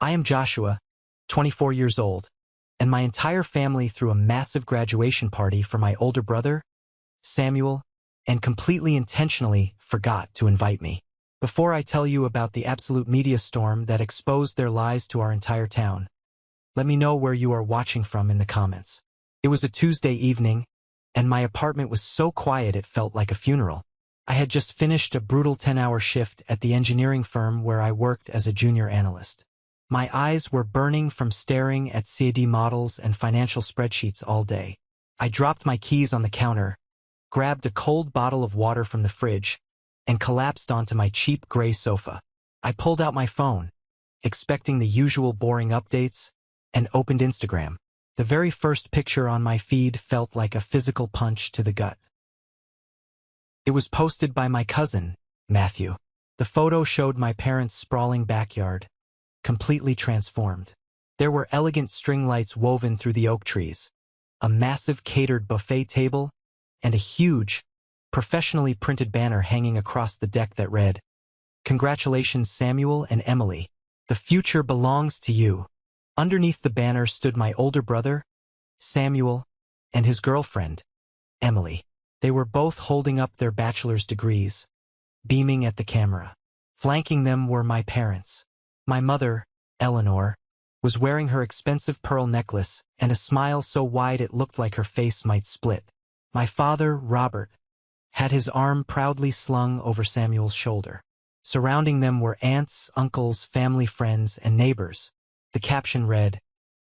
I am Joshua, 24 years old, and my entire family threw a massive graduation party for my older brother, Samuel, and completely intentionally forgot to invite me. Before I tell you about the absolute media storm that exposed their lies to our entire town, let me know where you are watching from in the comments. It was a Tuesday evening, and my apartment was so quiet it felt like a funeral. I had just finished a brutal 10-hour shift at the engineering firm where I worked as a junior analyst. My eyes were burning from staring at CAD models and financial spreadsheets all day. I dropped my keys on the counter, grabbed a cold bottle of water from the fridge, and collapsed onto my cheap gray sofa. I pulled out my phone, expecting the usual boring updates, and opened Instagram. The very first picture on my feed felt like a physical punch to the gut. It was posted by my cousin, Matthew. The photo showed my parents' sprawling backyard, completely transformed. There were elegant string lights woven through the oak trees, a massive catered buffet table, and a huge, professionally printed banner hanging across the deck that read, "Congratulations, Samuel and Emily. The future belongs to you." Underneath the banner stood my older brother, Samuel, and his girlfriend, Emily. They were both holding up their bachelor's degrees, beaming at the camera. Flanking them were my parents. My mother, Eleanor, was wearing her expensive pearl necklace and a smile so wide it looked like her face might split. My father, Robert, had his arm proudly slung over Samuel's shoulder. Surrounding them were aunts, uncles, family friends, and neighbors. The caption read,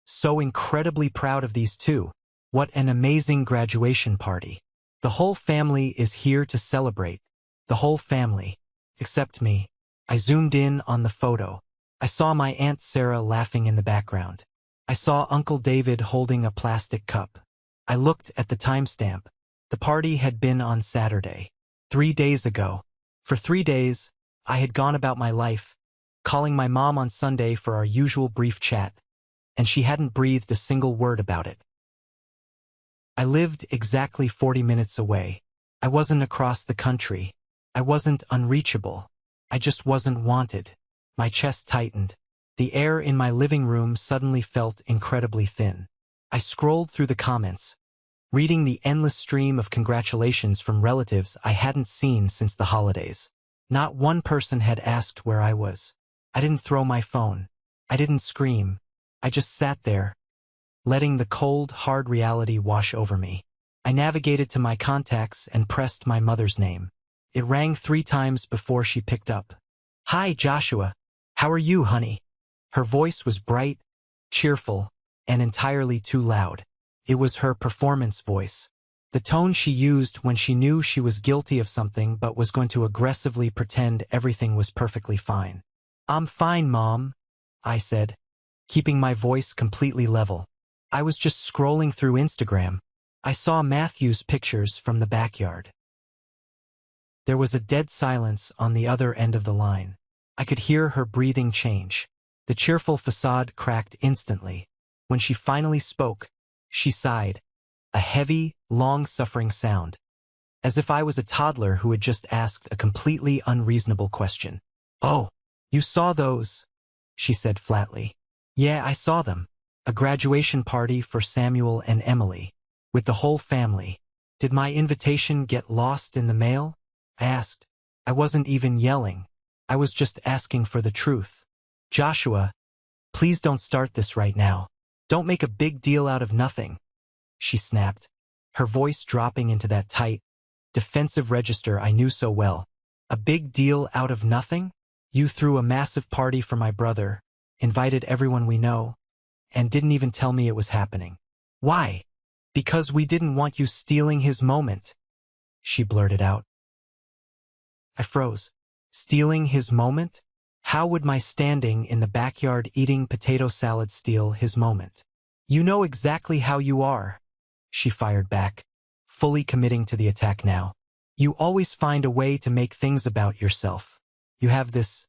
"So incredibly proud of these two. What an amazing graduation party. The whole family is here to celebrate. The whole family, except me." I zoomed in on the photo. I saw my Aunt Sarah laughing in the background. I saw Uncle David holding a plastic cup. I looked at the timestamp. The party had been on Saturday, 3 days ago. For 3 days, I had gone about my life, calling my mom on Sunday for our usual brief chat, and she hadn't breathed a single word about it. I lived exactly 40 minutes away. I wasn't across the country. I wasn't unreachable. I just wasn't wanted. My chest tightened. The air in my living room suddenly felt incredibly thin. I scrolled through the comments, reading the endless stream of congratulations from relatives I hadn't seen since the holidays. Not one person had asked where I was. I didn't throw my phone. I didn't scream. I just sat there, letting the cold, hard reality wash over me. I navigated to my contacts and pressed my mother's name. It rang 3 times before she picked up. "Hi, Joshua. How are you, honey?" Her voice was bright, cheerful, and entirely too loud. It was her performance voice. The tone she used when she knew she was guilty of something but was going to aggressively pretend everything was perfectly fine. "I'm fine, Mom," I said, keeping my voice completely level. I was just scrolling through Instagram. I saw Matthew's pictures from the backyard. There was a dead silence on the other end of the line. I could hear her breathing change. The cheerful facade cracked instantly. When she finally spoke, she sighed, a heavy, long-suffering sound, as if I was a toddler who had just asked a completely unreasonable question. "Oh, you saw those," she said flatly. "Yeah, I saw them. A graduation party for Samuel and Emily, with the whole family. Did my invitation get lost in the mail?" I asked. I wasn't even yelling. I was just asking for the truth. "Joshua, please don't start this right now. Don't make a big deal out of nothing," she snapped, her voice dropping into that tight, defensive register I knew so well. "A big deal out of nothing? You threw a massive party for my brother, invited everyone we know, and didn't even tell me it was happening. Why? Because we didn't want you stealing his moment," she blurted out. I froze. Stealing his moment? How would my standing in the backyard eating potato salad steal his moment? "You know exactly how you are," she fired back, fully committing to the attack now. "You always find a way to make things about yourself. You have this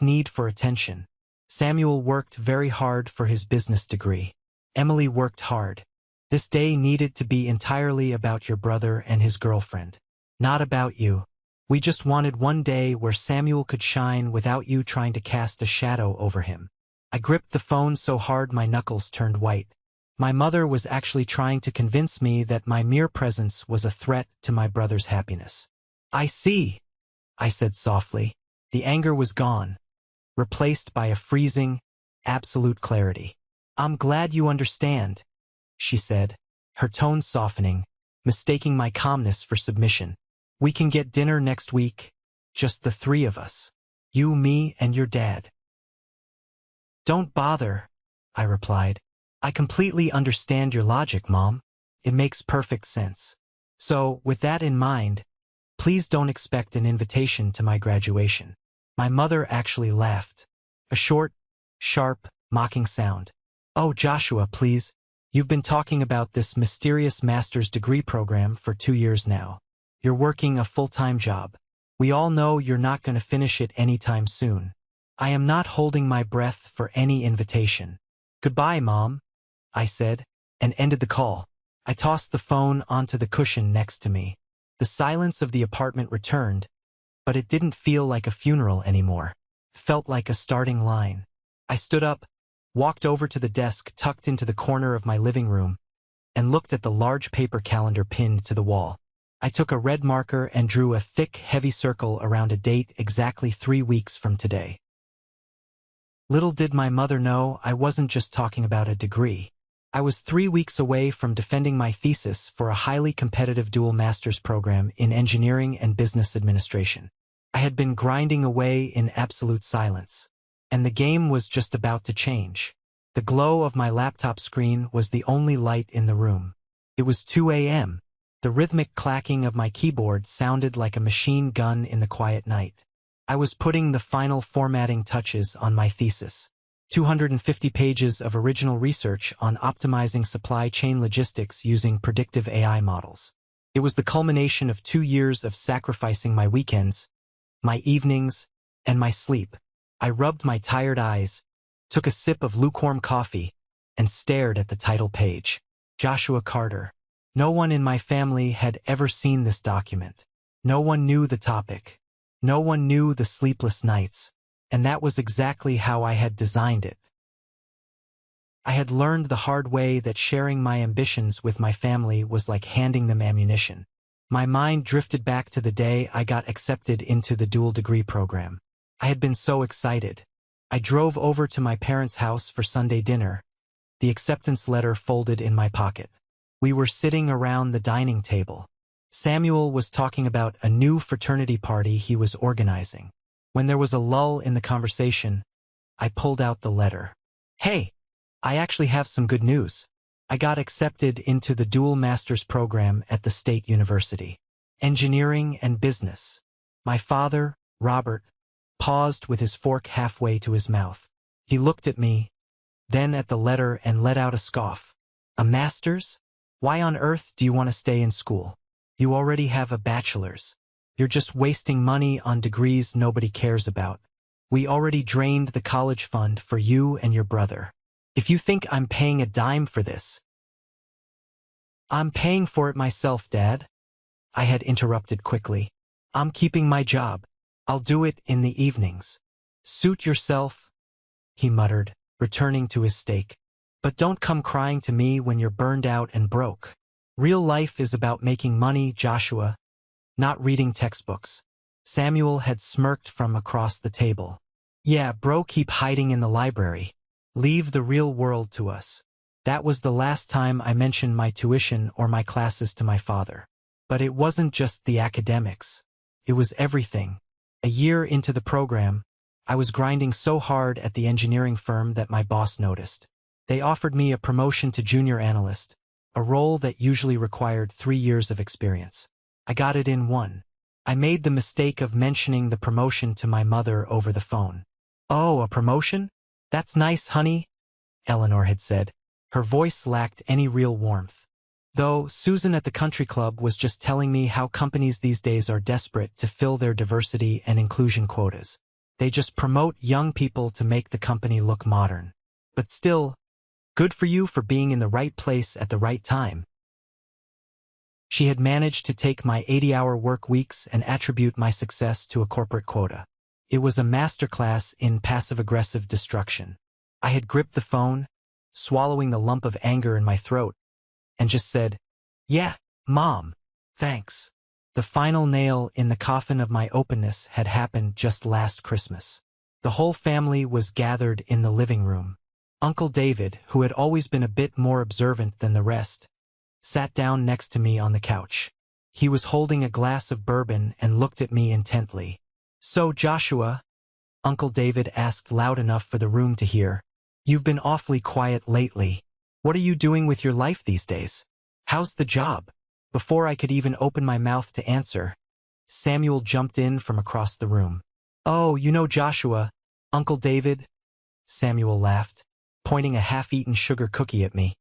need for attention. Samuel worked very hard for his business degree. Emily worked hard. This day needed to be entirely about your brother and his girlfriend. Not about you. We just wanted one day where Samuel could shine without you trying to cast a shadow over him. I gripped the phone so hard my knuckles turned white. My mother was actually trying to convince me that my mere presence was a threat to my brother's happiness. "I see," I said softly. The anger was gone, replaced by a freezing, absolute clarity. "I'm glad you understand," she said, her tone softening, mistaking my calmness for submission. "We can get dinner next week, just the three of us. You, me, and your dad." "Don't bother," I replied. "I completely understand your logic, Mom. It makes perfect sense. So, with that in mind, please don't expect an invitation to my graduation." My mother actually laughed. A short, sharp, mocking sound. "Oh, Joshua, please. You've been talking about this mysterious master's degree program for 2 years now. You're working a full-time job. We all know you're not going to finish it anytime soon. I am not holding my breath for any invitation. Goodbye, Mom," I said, and ended the call. I tossed the phone onto the cushion next to me. The silence of the apartment returned, but it didn't feel like a funeral anymore. It felt like a starting line. I stood up, walked over to the desk tucked into the corner of my living room, and looked at the large paper calendar pinned to the wall. I took a red marker and drew a thick, heavy circle around a date exactly 3 weeks from today. Little did my mother know I wasn't just talking about a degree. I was 3 weeks away from defending my thesis for a highly competitive dual master's program in engineering and business administration. I had been grinding away in absolute silence, and the game was just about to change. The glow of my laptop screen was the only light in the room. It was 2 a.m. The rhythmic clacking of my keyboard sounded like a machine gun in the quiet night. I was putting the final formatting touches on my thesis. 250 pages of original research on optimizing supply chain logistics using predictive AI models. It was the culmination of 2 years of sacrificing my weekends, my evenings, and my sleep. I rubbed my tired eyes, took a sip of lukewarm coffee, and stared at the title page. Joshua Carter. No one in my family had ever seen this document. No one knew the topic. No one knew the sleepless nights. And that was exactly how I had designed it. I had learned the hard way that sharing my ambitions with my family was like handing them ammunition. My mind drifted back to the day I got accepted into the dual degree program. I had been so excited. I drove over to my parents' house for Sunday dinner, the acceptance letter folded in my pocket. We were sitting around the dining table. Samuel was talking about a new fraternity party he was organizing. When there was a lull in the conversation, I pulled out the letter. "Hey, I actually have some good news. I got accepted into the dual master's program at the State University. Engineering and business." My father, Robert, paused with his fork halfway to his mouth. He looked at me, then at the letter and let out a scoff. "A master's? Why on earth do you want to stay in school? You already have a bachelor's. You're just wasting money on degrees nobody cares about. We already drained the college fund for you and your brother. If you think I'm paying a dime for this..." "I'm paying for it myself, Dad," I had interrupted quickly. "I'm keeping my job. I'll do it in the evenings." "Suit yourself," he muttered, returning to his steak. "But don't come crying to me when you're burned out and broke. Real life is about making money, Joshua, not reading textbooks." Samuel had smirked from across the table. "Yeah, bro, keep hiding in the library. Leave the real world to us." That was the last time I mentioned my tuition or my classes to my father. But it wasn't just the academics. It was everything. A year into the program, I was grinding so hard at the engineering firm that my boss noticed. They offered me a promotion to junior analyst, a role that usually required 3 years of experience. I got it in 1. I made the mistake of mentioning the promotion to my mother over the phone. "Oh, a promotion? That's nice, honey," Eleanor had said. Her voice lacked any real warmth. Though Susan at the country club was just telling me how companies these days are desperate to fill their diversity and inclusion quotas. They just promote young people to make the company look modern. But still, good for you for being in the right place at the right time. She had managed to take my 80-hour work weeks and attribute my success to a corporate quota. It was a masterclass in passive-aggressive destruction. I had gripped the phone, swallowing the lump of anger in my throat, and just said, "Yeah, Mom, thanks." The final nail in the coffin of my openness had happened just last Christmas. The whole family was gathered in the living room. Uncle David, who had always been a bit more observant than the rest, sat down next to me on the couch. He was holding a glass of bourbon and looked at me intently. "So, Joshua," Uncle David asked loud enough for the room to hear, "you've been awfully quiet lately. What are you doing with your life these days? How's the job?" Before I could even open my mouth to answer, Samuel jumped in from across the room. "Oh, you know Joshua, Uncle David," Samuel laughed, pointing a half-eaten sugar cookie at me.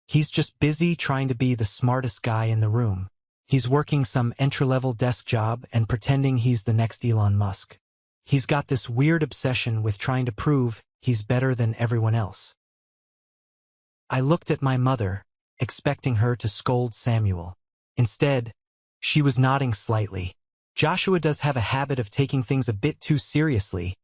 "He's just busy trying to be the smartest guy in the room. He's working some entry-level desk job and pretending he's the next Elon Musk. He's got this weird obsession with trying to prove he's better than everyone else." I looked at my mother, expecting her to scold Samuel. Instead, she was nodding slightly. "Joshua does have a habit of taking things a bit too seriously,"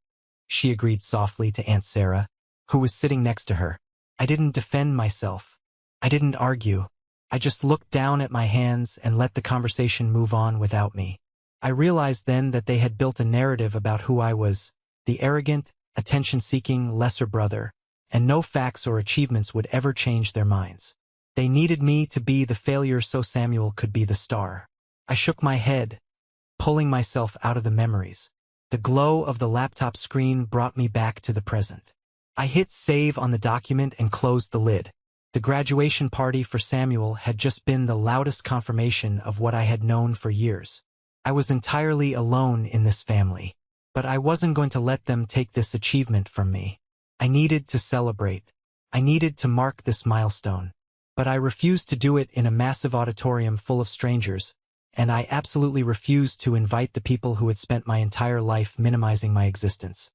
she agreed softly to Aunt Sarah, who was sitting next to her. I didn't defend myself. I didn't argue. I just looked down at my hands and let the conversation move on without me. I realized then that they had built a narrative about who I was, the arrogant, attention-seeking lesser brother, and no facts or achievements would ever change their minds. They needed me to be the failure so Samuel could be the star. I shook my head, pulling myself out of the memories. The glow of the laptop screen brought me back to the present. I hit save on the document and closed the lid. The graduation party for Samuel had just been the loudest confirmation of what I had known for years. I was entirely alone in this family, but I wasn't going to let them take this achievement from me. I needed to celebrate. I needed to mark this milestone. But I refused to do it in a massive auditorium full of strangers, and I absolutely refused to invite the people who had spent my entire life minimizing my existence.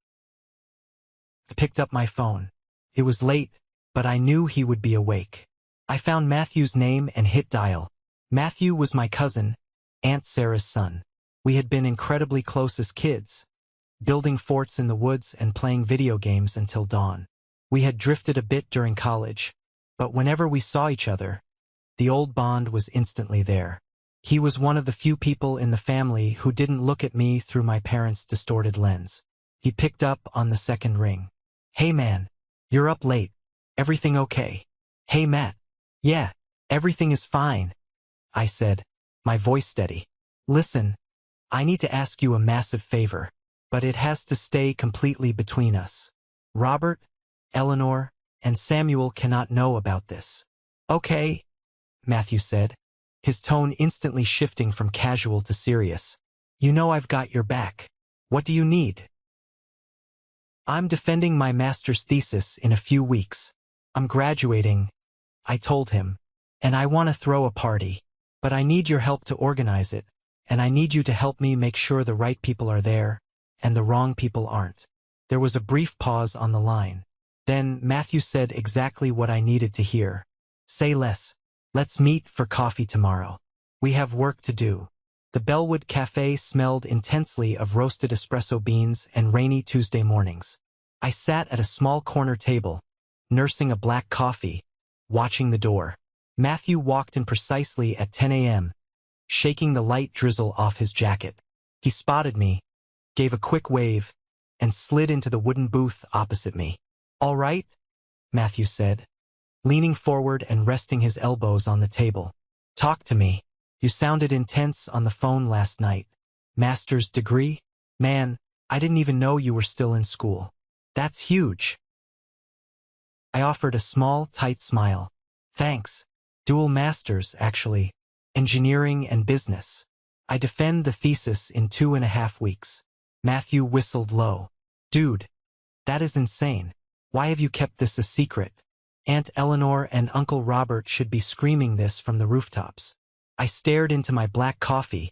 I picked up my phone. It was late, but I knew he would be awake. I found Matthew's name and hit dial. Matthew was my cousin, Aunt Sarah's son. We had been incredibly close as kids, building forts in the woods and playing video games until dawn. We had drifted a bit during college, but whenever we saw each other, the old bond was instantly there. He was one of the few people in the family who didn't look at me through my parents' distorted lens. He picked up on the second ring. "Hey man, you're up late. Everything okay?" "Hey Matt." "Yeah, everything is fine," I said, my voice steady. "Listen, I need to ask you a massive favor, but it has to stay completely between us. Robert, Eleanor, and Samuel cannot know about this." "Okay," Matthew said, his tone instantly shifting from casual to serious. "You know I've got your back. What do you need?" "I'm defending my master's thesis in a few weeks. I'm graduating," I told him, "and I want to throw a party. But I need your help to organize it, and I need you to help me make sure the right people are there, and the wrong people aren't." There was a brief pause on the line. Then Matthew said exactly what I needed to hear. "Say less. Let's meet for coffee tomorrow. We have work to do." The Bellwood Cafe smelled intensely of roasted espresso beans and rainy Tuesday mornings. I sat at a small corner table, nursing a black coffee, watching the door. Matthew walked in precisely at 10 a.m., shaking the light drizzle off his jacket. He spotted me, gave a quick wave, and slid into the wooden booth opposite me. "All right," Matthew said, leaning forward and resting his elbows on the table. "Talk to me. You sounded intense on the phone last night. Master's degree? Man, I didn't even know you were still in school. That's huge." I offered a small, tight smile. "Thanks. Dual masters, actually. Engineering and business. I defend the thesis in 2.5 weeks." Matthew whistled low. "Dude, that is insane. Why have you kept this a secret? Aunt Eleanor and Uncle Robert should be screaming this from the rooftops." I stared into my black coffee,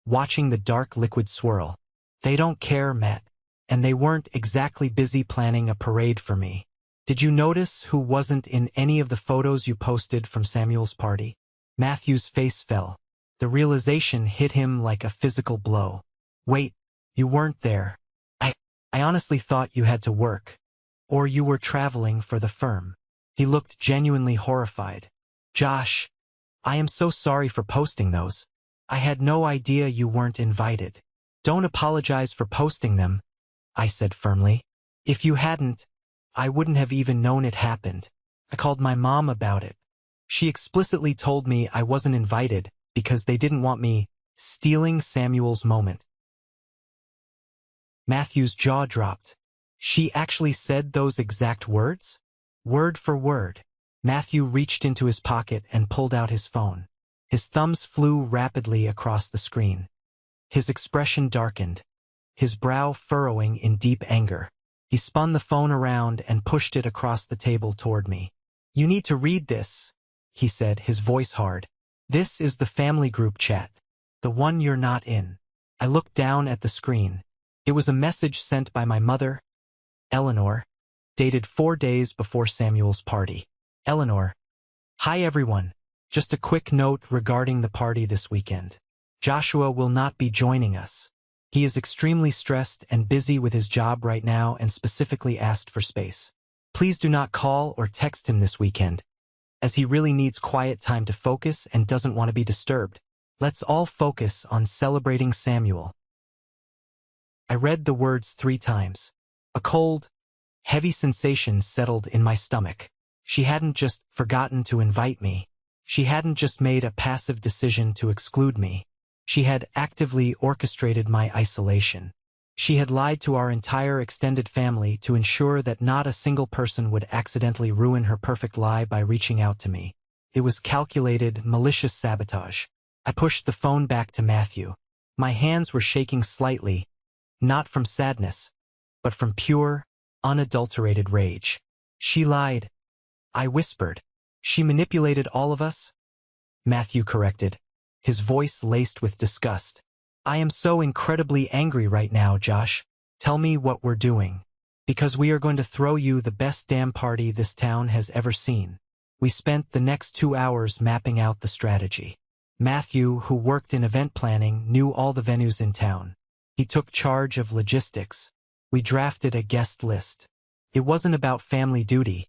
watching the dark liquid swirl. "They don't care, Matt, and they weren't exactly busy planning a parade for me. Did you notice who wasn't in any of the photos you posted from Samuel's party?" Matthew's face fell. The realization hit him like a physical blow. "Wait, you weren't there. I honestly thought you had to work." Or you were traveling for the firm. He looked genuinely horrified. Josh, I am so sorry for posting those. I had no idea you weren't invited. Don't apologize for posting them, I said firmly. If you hadn't, I wouldn't have even known it happened. I called my mom about it. She explicitly told me I wasn't invited because they didn't want me stealing Samuel's moment. Matthew's jaw dropped. She actually said those exact words? Word for word. Matthew reached into his pocket and pulled out his phone. His thumbs flew rapidly across the screen. His expression darkened, his brow furrowing in deep anger. He spun the phone around and pushed it across the table toward me. You need to read this, he said, his voice hard. This is the family group chat, the one you're not in. I looked down at the screen. It was a message sent by my mother, Eleanor, dated 4 days before Samuel's party. Eleanor, hi everyone. Just a quick note regarding the party this weekend. Joshua will not be joining us. He is extremely stressed and busy with his job right now and specifically asked for space. Please do not call or text him this weekend, as he really needs quiet time to focus and doesn't want to be disturbed. Let's all focus on celebrating Samuel. I read the words 3 times. A cold, heavy sensation settled in my stomach. She hadn't just forgotten to invite me. She hadn't just made a passive decision to exclude me. She had actively orchestrated my isolation. She had lied to our entire extended family to ensure that not a single person would accidentally ruin her perfect lie by reaching out to me. It was calculated, malicious sabotage. I pushed the phone back to Matthew. My hands were shaking slightly, not from sadness, but from pure, unadulterated rage. She lied, I whispered. She manipulated all of us? Matthew corrected, his voice laced with disgust. I am so incredibly angry right now, Josh. Tell me what we're doing. Because we are going to throw you the best damn party this town has ever seen. We spent the next 2 hours mapping out the strategy. Matthew, who worked in event planning, knew all the venues in town. He took charge of logistics. We drafted a guest list. It wasn't about family duty.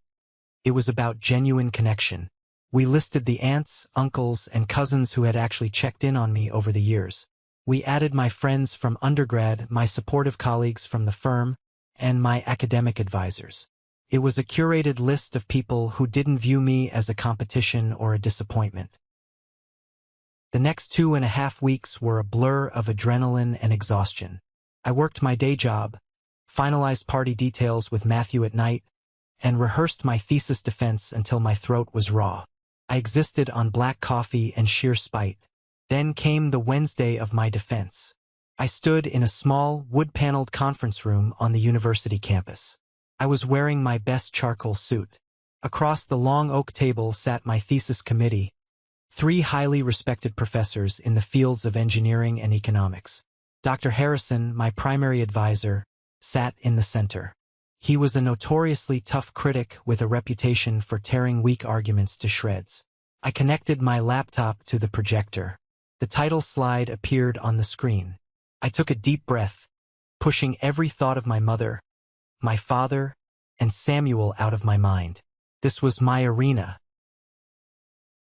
It was about genuine connection. We listed the aunts, uncles, and cousins who had actually checked in on me over the years. We added my friends from undergrad, my supportive colleagues from the firm, and my academic advisors. It was a curated list of people who didn't view me as a competition or a disappointment. The next 2.5 weeks were a blur of adrenaline and exhaustion. I worked my day job, finalized party details with Matthew at night, and rehearsed my thesis defense until my throat was raw. I existed on black coffee and sheer spite. Then came the Wednesday of my defense. I stood in a small, wood-paneled conference room on the university campus. I was wearing my best charcoal suit. Across the long oak table sat my thesis committee, 3 highly respected professors in the fields of engineering and economics. Dr. Harrison, my primary advisor, sat in the center. He was a notoriously tough critic with a reputation for tearing weak arguments to shreds. I connected my laptop to the projector. The title slide appeared on the screen. I took a deep breath, pushing every thought of my mother, my father, and Samuel out of my mind. This was my arena.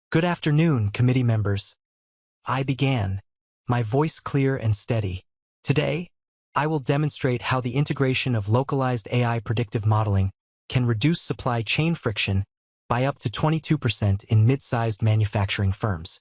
Good afternoon, committee members. I began, my voice clear and steady. Today, I will demonstrate how the integration of localized AI predictive modeling can reduce supply chain friction by up to 22% in mid-sized manufacturing firms.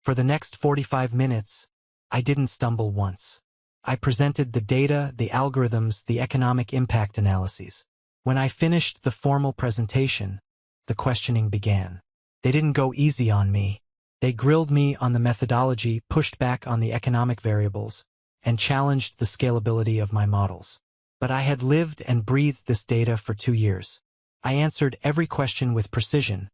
For the next 45 minutes, I didn't stumble once. I presented the data, the algorithms, the economic impact analyses. When I finished the formal presentation, the questioning began. They didn't go easy on me. They grilled me on the methodology, pushed back on the economic variables, and challenged the scalability of my models. But I had lived and breathed this data for 2 years. I answered every question with precision,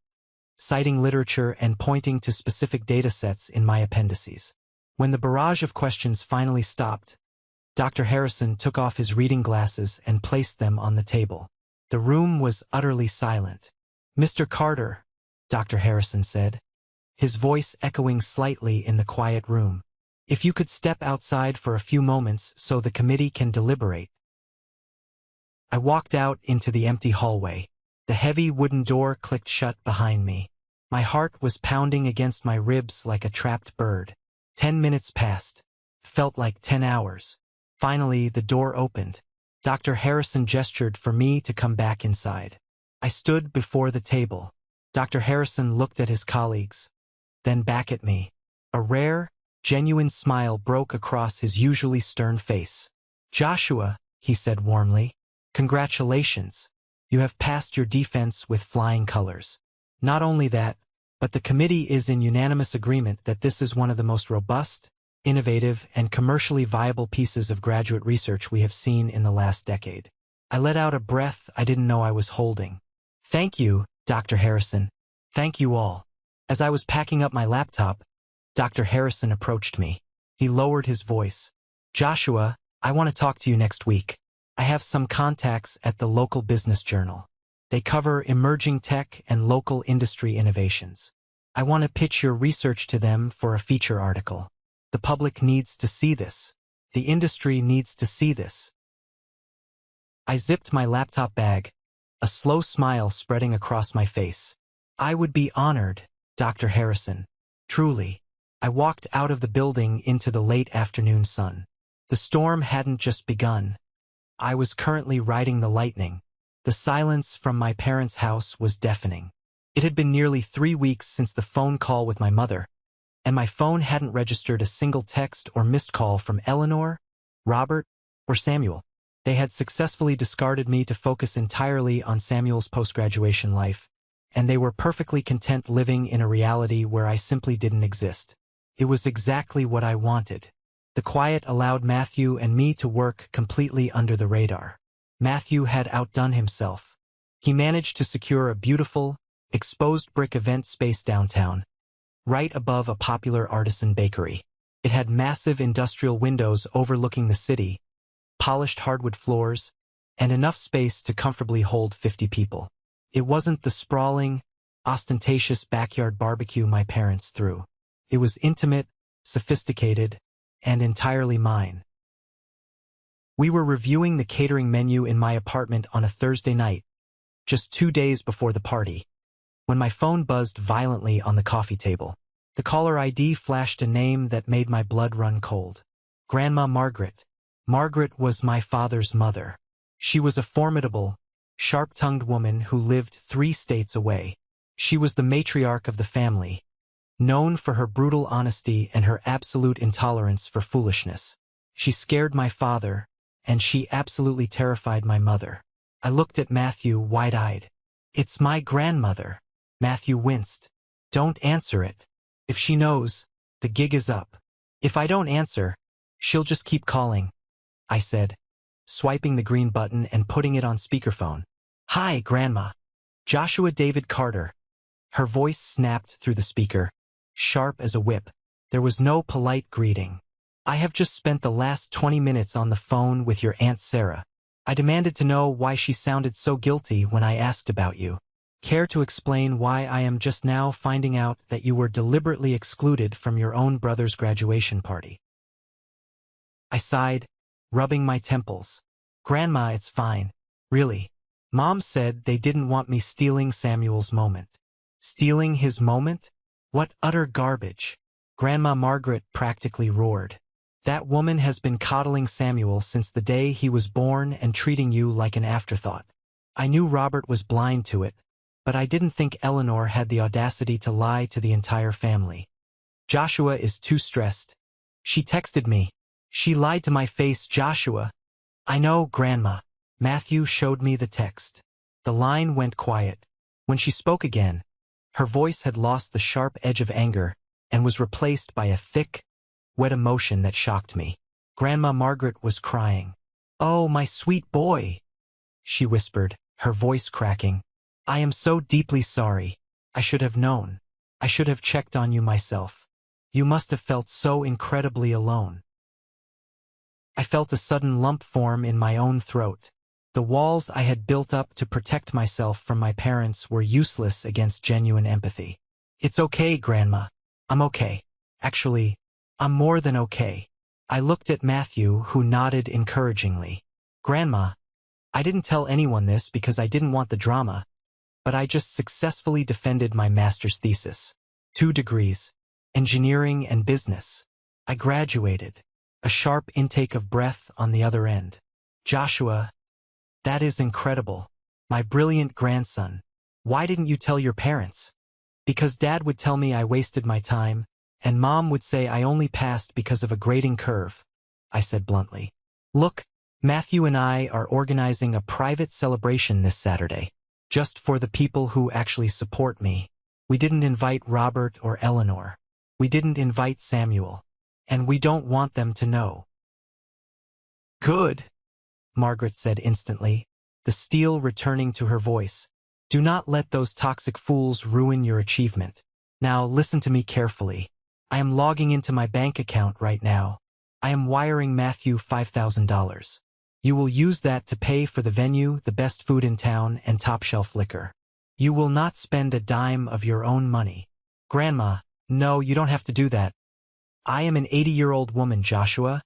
citing literature and pointing to specific datasets in my appendices. When the barrage of questions finally stopped, Dr. Harrison took off his reading glasses and placed them on the table. The room was utterly silent. Mr. Carter, Dr. Harrison said, his voice echoing slightly in the quiet room. If you could step outside for a few moments so the committee can deliberate. I walked out into the empty hallway. The heavy wooden door clicked shut behind me. My heart was pounding against my ribs like a trapped bird. 10 minutes passed. Felt like 10 hours. Finally, the door opened. Dr. Harrison gestured for me to come back inside. I stood before the table. Dr. Harrison looked at his colleagues, then back at me. A rare, genuine smile broke across his usually stern face. "Joshua," he said warmly, "congratulations. You have passed your defense with flying colors. Not only that, but the committee is in unanimous agreement that this is one of the most robust, innovative, and commercially viable pieces of graduate research we have seen in the last decade." I let out a breath I didn't know I was holding. "Thank you, Dr. Harrison. Thank you all." As I was packing up my laptop, Dr. Harrison approached me. He lowered his voice. "Joshua, I want to talk to you next week. I have some contacts at the local business journal. They cover emerging tech and local industry innovations. I want to pitch your research to them for a feature article. The public needs to see this. The industry needs to see this." I zipped my laptop bag, a slow smile spreading across my face. "I would be honored, Dr. Harrison. Truly." I walked out of the building into the late afternoon sun. The storm hadn't just begun. I was currently riding the lightning. The silence from my parents' house was deafening. It had been nearly 3 weeks since the phone call with my mother, and my phone hadn't registered a single text or missed call from Eleanor, Robert, or Samuel. They had successfully discarded me to focus entirely on Samuel's post-graduation life, and they were perfectly content living in a reality where I simply didn't exist. It was exactly what I wanted. The quiet allowed Matthew and me to work completely under the radar. Matthew had outdone himself. He managed to secure a beautiful, exposed brick event space downtown, right above a popular artisan bakery. It had massive industrial windows overlooking the city, polished hardwood floors, and enough space to comfortably hold 50 people. It wasn't the sprawling, ostentatious backyard barbecue my parents threw. It was intimate, sophisticated, and entirely mine. We were reviewing the catering menu in my apartment on a Thursday night, just 2 days before the party, when my phone buzzed violently on the coffee table. The caller ID flashed a name that made my blood run cold. Grandma Margaret. Margaret was my father's mother. She was a formidable, sharp-tongued woman who lived 3 states away. She was the matriarch of the family, known for her brutal honesty and her absolute intolerance for foolishness. She scared my father, and she absolutely terrified my mother. I looked at Matthew wide-eyed. "It's my grandmother." Matthew winced. "Don't answer it. If she knows, the gig is up." "If I don't answer, she'll just keep calling," I said, swiping the green button and putting it on speakerphone. "Hi, Grandma. Joshua David Carter." Her voice snapped through the speaker, sharp as a whip. There was no polite greeting. "I have just spent the last 20 minutes on the phone with your Aunt Sarah. I demanded to know why she sounded so guilty when I asked about you. Care to explain why I am just now finding out that you were deliberately excluded from your own brother's graduation party?" I sighed, rubbing my temples. "Grandma, it's fine. Really. Mom said they didn't want me stealing Samuel's moment." Stealing his moment? What utter garbage. Grandma Margaret practically roared. "That woman has been coddling Samuel since the day he was born and treating you like an afterthought. I knew Robert was blind to it, but I didn't think Eleanor had the audacity to lie to the entire family. Joshua is too stressed. She texted me. She lied to my face, Joshua." "I know, Grandma." Matthew showed me the text. The line went quiet. When she spoke again, her voice had lost the sharp edge of anger and was replaced by a thick, wet emotion that shocked me. Grandma Margaret was crying. "Oh, my sweet boy," she whispered, her voice cracking. "I am so deeply sorry. I should have known. I should have checked on you myself. You must have felt so incredibly alone." I felt a sudden lump form in my own throat. The walls I had built up to protect myself from my parents were useless against genuine empathy. "It's okay, Grandma. I'm okay. Actually, I'm more than okay." I looked at Matthew, who nodded encouragingly. "Grandma, I didn't tell anyone this because I didn't want the drama, but I just successfully defended my master's thesis. 2 degrees, engineering and business. I graduated, a sharp intake of breath on the other end. Joshua, that is incredible. My brilliant grandson. Why didn't you tell your parents? Because Dad would tell me I wasted my time, and Mom would say I only passed because of a grading curve, I said bluntly. Look, Matthew and I are organizing a private celebration this Saturday, just for the people who actually support me. We didn't invite Robert or Eleanor. We didn't invite Samuel. And we don't want them to know. Good, Margaret said instantly, the steel returning to her voice. Do not let those toxic fools ruin your achievement. Now listen to me carefully. I am logging into my bank account right now. I am wiring Matthew $5,000. You will use that to pay for the venue, the best food in town, and top-shelf liquor. You will not spend a dime of your own money. Grandma, no, you don't have to do that. I am an 80-year-old woman, Joshua.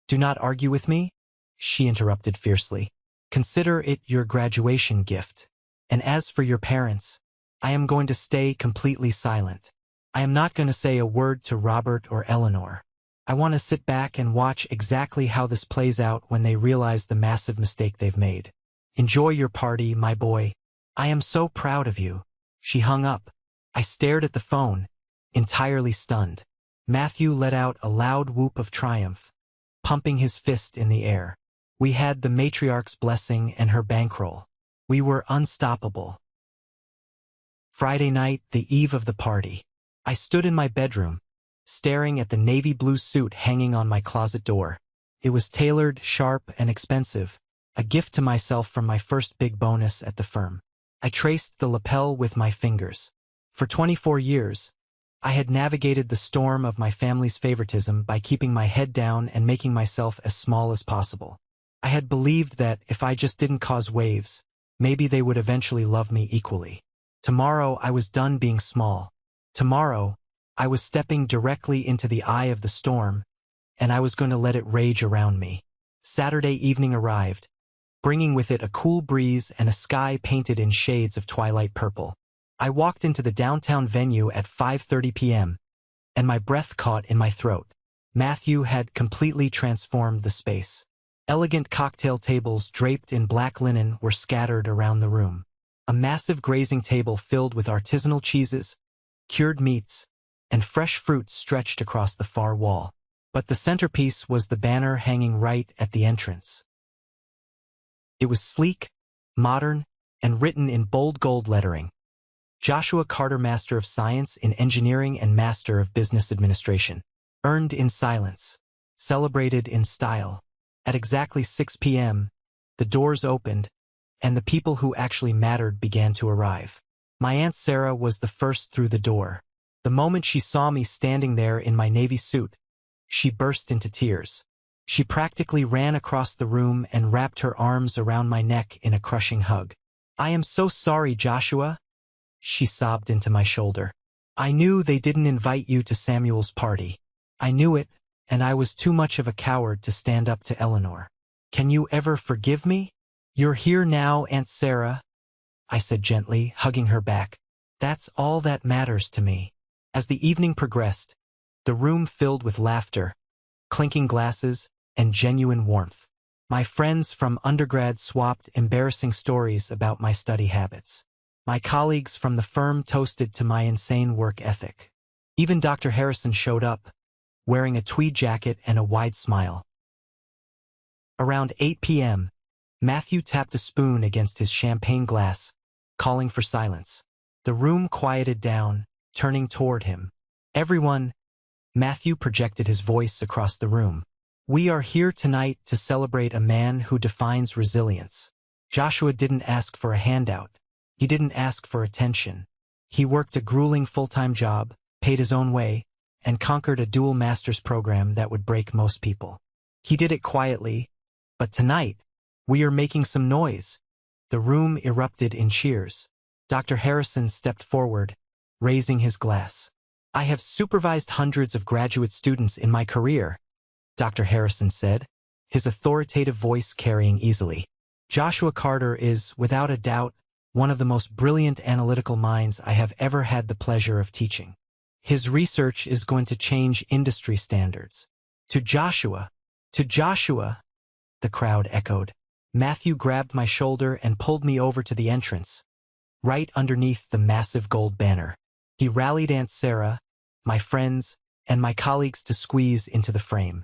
Do not argue with me, she interrupted fiercely. Consider it your graduation gift. And as for your parents, I am going to stay completely silent. I am not going to say a word to Robert or Eleanor. I want to sit back and watch exactly how this plays out when they realize the massive mistake they've made. Enjoy your party, my boy. I am so proud of you. She hung up. I stared at the phone, entirely stunned. Matthew let out a loud whoop of triumph, pumping his fist in the air. We had the matriarch's blessing and her bankroll. We were unstoppable. Friday night, the eve of the party. I stood in my bedroom, staring at the navy blue suit hanging on my closet door. It was tailored, sharp, and expensive, a gift to myself from my first big bonus at the firm. I traced the lapel with my fingers. For 24 years, I had navigated the storm of my family's favoritism by keeping my head down and making myself as small as possible. I had believed that if I just didn't cause waves, maybe they would eventually love me equally. Tomorrow I was done being small. Tomorrow, I was stepping directly into the eye of the storm, and I was going to let it rage around me. Saturday evening arrived, bringing with it a cool breeze and a sky painted in shades of twilight purple. I walked into the downtown venue at 5:30 p.m., and my breath caught in my throat. Matthew had completely transformed the space. Elegant cocktail tables draped in black linen were scattered around the room. A massive grazing table filled with artisanal cheeses, cured meats, and fresh fruit stretched across the far wall. But the centerpiece was the banner hanging right at the entrance. It was sleek, modern, and written in bold gold lettering. Joshua Carter, Master of Science in Engineering and Master of Business Administration. Earned in silence. Celebrated in style. At exactly 6 p.m., the doors opened, and the people who actually mattered began to arrive. My Aunt Sarah was the first through the door. The moment she saw me standing there in my navy suit, she burst into tears. She practically ran across the room and wrapped her arms around my neck in a crushing hug. I am so sorry, Joshua, she sobbed into my shoulder. I knew they didn't invite you to Samuel's party. I knew it, and I was too much of a coward to stand up to Eleanor. Can you ever forgive me? You're here now, Aunt Sarah, I said gently, hugging her back. That's all that matters to me. As the evening progressed, the room filled with laughter, clinking glasses, and genuine warmth. My friends from undergrad swapped embarrassing stories about my study habits. My colleagues from the firm toasted to my insane work ethic. Even Dr. Harrison showed up, wearing a tweed jacket and a wide smile. Around 8 p.m., Matthew tapped a spoon against his champagne glass, calling for silence. The room quieted down, turning toward him. Everyone, Matthew projected his voice across the room. We are here tonight to celebrate a man who defines resilience. Joshua didn't ask for a handout. He didn't ask for attention. He worked a grueling full-time job, paid his own way, and conquered a dual master's program that would break most people. He did it quietly, but tonight, we are making some noise. The room erupted in cheers. Dr. Harrison stepped forward, raising his glass. I have supervised hundreds of graduate students in my career, Dr. Harrison said, his authoritative voice carrying easily. Joshua Carter is, without a doubt, one of the most brilliant analytical minds I have ever had the pleasure of teaching. His research is going to change industry standards. To Joshua, the crowd echoed. Matthew grabbed my shoulder and pulled me over to the entrance, right underneath the massive gold banner. He rallied Aunt Sarah, my friends, and my colleagues to squeeze into the frame.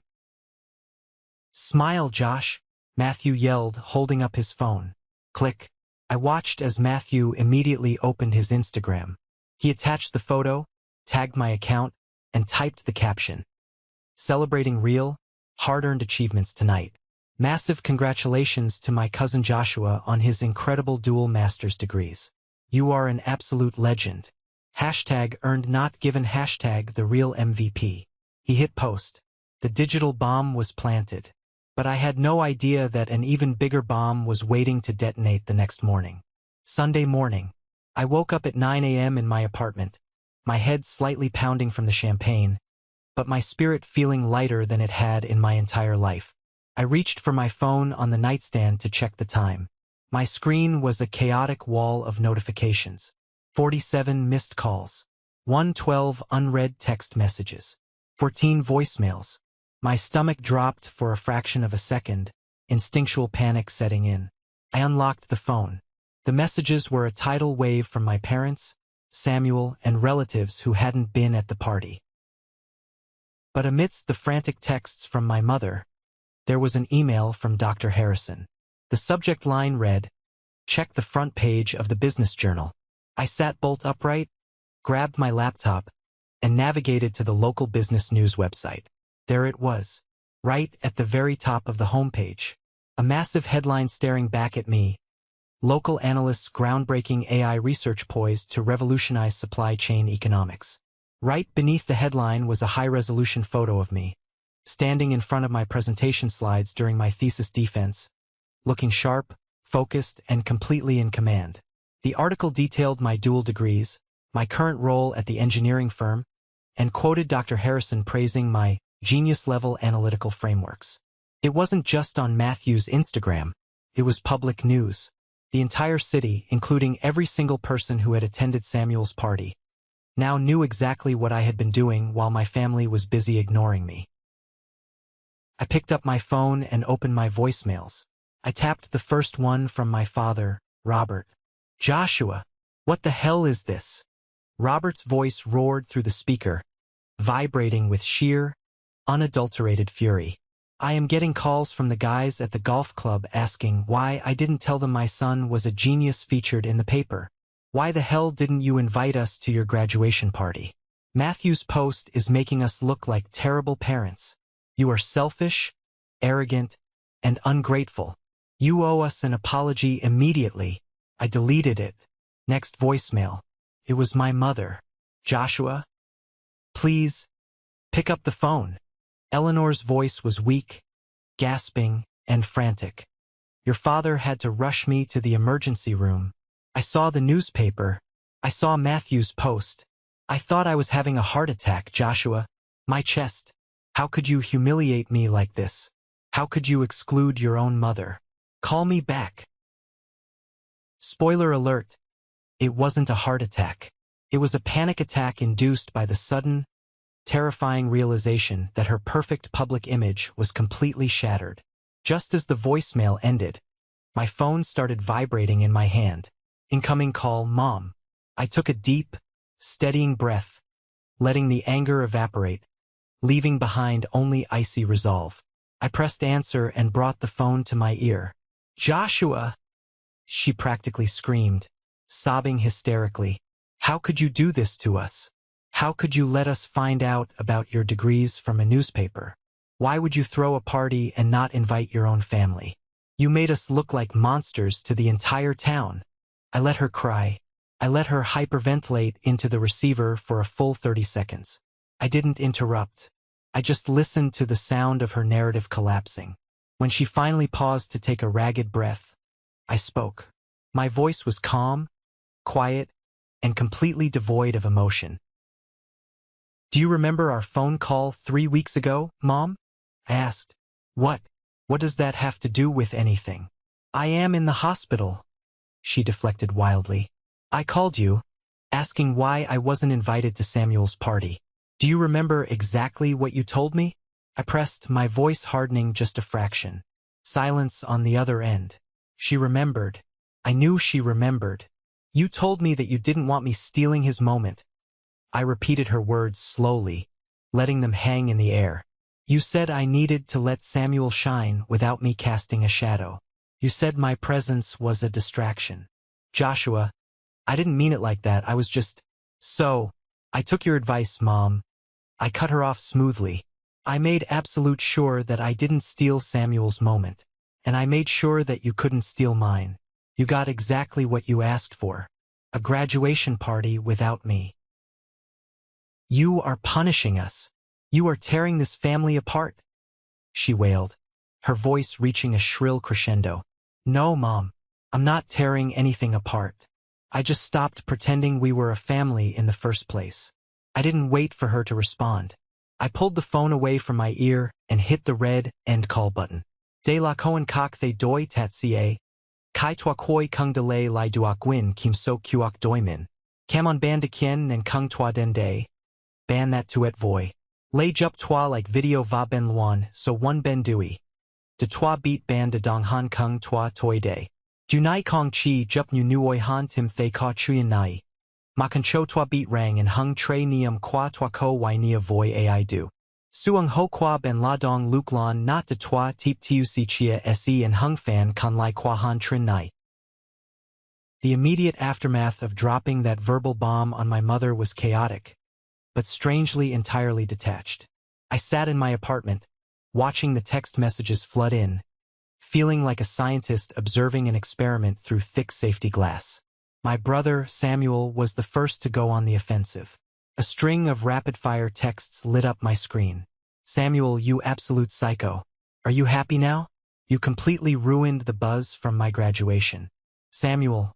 "Smile, Josh," Matthew yelled, holding up his phone. Click. I watched as Matthew immediately opened his Instagram. He attached the photo, tagged my account, and typed the caption. "Celebrating real, hard-earned achievements tonight. Massive congratulations to my cousin Joshua on his incredible dual master's degrees. You are an absolute legend. Hashtag earned not given hashtag the real MVP." He hit post. The digital bomb was planted. But I had no idea that an even bigger bomb was waiting to detonate the next morning. Sunday morning. I woke up at 9 a.m. in my apartment, my head slightly pounding from the champagne, but my spirit feeling lighter than it had in my entire life. I reached for my phone on the nightstand to check the time. My screen was a chaotic wall of notifications. 47 missed calls. 112 unread text messages. 14 voicemails. My stomach dropped for a fraction of a second, instinctual panic setting in. I unlocked the phone. The messages were a tidal wave from my parents, Samuel, and relatives who hadn't been at the party. But amidst the frantic texts from my mother, there was an email from Dr. Harrison. The subject line read, "Check the front page of the Business Journal." I sat bolt upright, grabbed my laptop, and navigated to the local business news website. There it was, right at the very top of the homepage. A massive headline staring back at me. Local analysts' groundbreaking AI research poised to revolutionize supply chain economics. Right beneath the headline was a high-resolution photo of me, standing in front of my presentation slides during my thesis defense, looking sharp, focused, and completely in command. The article detailed my dual degrees, my current role at the engineering firm, and quoted Dr. Harrison praising my genius-level analytical frameworks. It wasn't just on Matthew's Instagram. It was public news. The entire city, including every single person who had attended Samuel's party, now knew exactly what I had been doing while my family was busy ignoring me. I picked up my phone and opened my voicemails. I tapped the first one from my father, Robert. "Joshua, what the hell is this?" Robert's voice roared through the speaker, vibrating with sheer, unadulterated fury. "I am getting calls from the guys at the golf club asking why I didn't tell them my son was a genius featured in the paper. Why the hell didn't you invite us to your graduation party? Matthew's post is making us look like terrible parents. You are selfish, arrogant, and ungrateful. You owe us an apology immediately." I deleted it. Next voicemail. It was my mother. "Joshua, please, pick up the phone." Eleanor's voice was weak, gasping, and frantic. "Your father had to rush me to the emergency room. I saw the newspaper. I saw Matthew's post. I thought I was having a heart attack, Joshua. My chest. How could you humiliate me like this? How could you exclude your own mother? Call me back." Spoiler alert. It wasn't a heart attack. It was a panic attack induced by the sudden, terrifying realization that her perfect public image was completely shattered. Just as the voicemail ended, my phone started vibrating in my hand. Incoming call, Mom. I took a deep, steadying breath, letting the anger evaporate, leaving behind only icy resolve. I pressed answer and brought the phone to my ear. "Joshua!" she practically screamed, sobbing hysterically. "How could you do this to us? How could you let us find out about your degrees from a newspaper? Why would you throw a party and not invite your own family? You made us look like monsters to the entire town." I let her cry. I let her hyperventilate into the receiver for a full 30 seconds. I didn't interrupt. I just listened to the sound of her narrative collapsing. When she finally paused to take a ragged breath, I spoke. My voice was calm, quiet, and completely devoid of emotion. "Do you remember our phone call 3 weeks ago, Mom?" I asked. What does that have to do with anything?" I am in the hospital, she deflected wildly. I called you, asking why I wasn't invited to Samuel's party. Do you remember exactly what you told me? I pressed, my voice hardening just a fraction. Silence on the other end. She remembered. I knew she remembered. You told me that you didn't want me stealing his moment. I repeated her words slowly, letting them hang in the air. You said I needed to let Samuel shine without me casting a shadow. You said my presence was a distraction. Joshua, I didn't mean it like that. I was just... So, I took your advice, Mom. I cut her off smoothly. I made absolute sure that I didn't steal Samuel's moment. And I made sure that you couldn't steal mine. You got exactly what you asked for. A graduation party without me. You are punishing us. You are tearing this family apart, she wailed, her voice reaching a shrill crescendo. No, Mom, I'm not tearing anything apart. I just stopped pretending we were a family in the first place. I didn't wait for her to respond. I pulled the phone away from my ear and hit the red end call button. De la koen kak the doi tatsie, kai tua koi kung de lay lai duak win kim so kuak doi min. Kam on ban de kien and kung tua den day. Ban that tuet voi. Lay jup toi like video va ben luan so one ben dui. De toi beat ban de dong han kung toi toi day. Junai kong chi jup nu nuoi han tim thay ka chuyen nai. Makan cho toi beat rang and hung tre niam qua toi ko wai nia voi ai du. Suung ho qua ben la dong luk lan not de toi tip tiu si chia se and hung fan kan lai qua han trin nai. The immediate aftermath of dropping that verbal bomb on my mother was chaotic, but strangely entirely detached. I sat in my apartment, watching the text messages flood in, feeling like a scientist observing an experiment through thick safety glass. My brother, Samuel, was the first to go on the offensive. A string of rapid-fire texts lit up my screen. Samuel, you absolute psycho. Are you happy now? You completely ruined the buzz from my graduation. Samuel,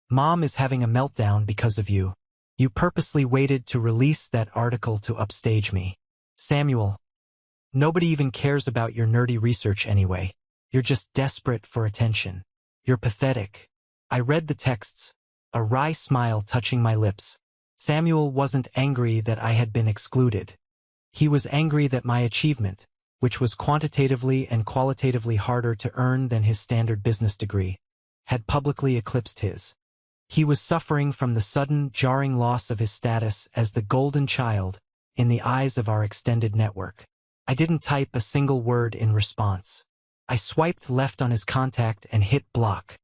Mom is having a meltdown because of you. You purposely waited to release that article to upstage me. Samuel, nobody even cares about your nerdy research anyway. You're just desperate for attention. You're pathetic. I read the texts, a wry smile touching my lips. Samuel wasn't angry that I had been excluded. He was angry that my achievement, which was quantitatively and qualitatively harder to earn than his standard business degree, had publicly eclipsed his. He was suffering from the sudden, jarring loss of his status as the golden child in the eyes of our extended network. I didn't type a single word in response. I swiped left on his contact and hit block.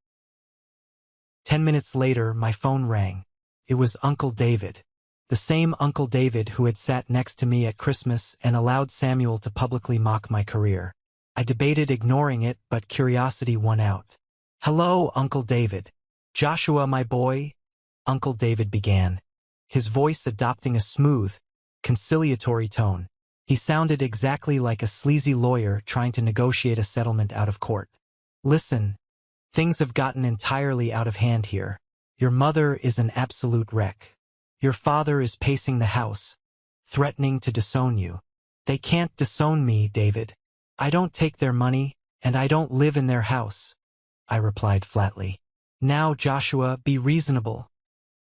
10 minutes later, my phone rang. It was Uncle David. The same Uncle David who had sat next to me at Christmas and allowed Samuel to publicly mock my career. I debated ignoring it, but curiosity won out. Hello, Uncle David. Joshua, my boy, Uncle David began, his voice adopting a smooth, conciliatory tone. He sounded exactly like a sleazy lawyer trying to negotiate a settlement out of court. Listen, things have gotten entirely out of hand here. Your mother is an absolute wreck. Your father is pacing the house, threatening to disown you. They can't disown me, David. I don't take their money, and I don't live in their house, I replied flatly. Now, Joshua, be reasonable,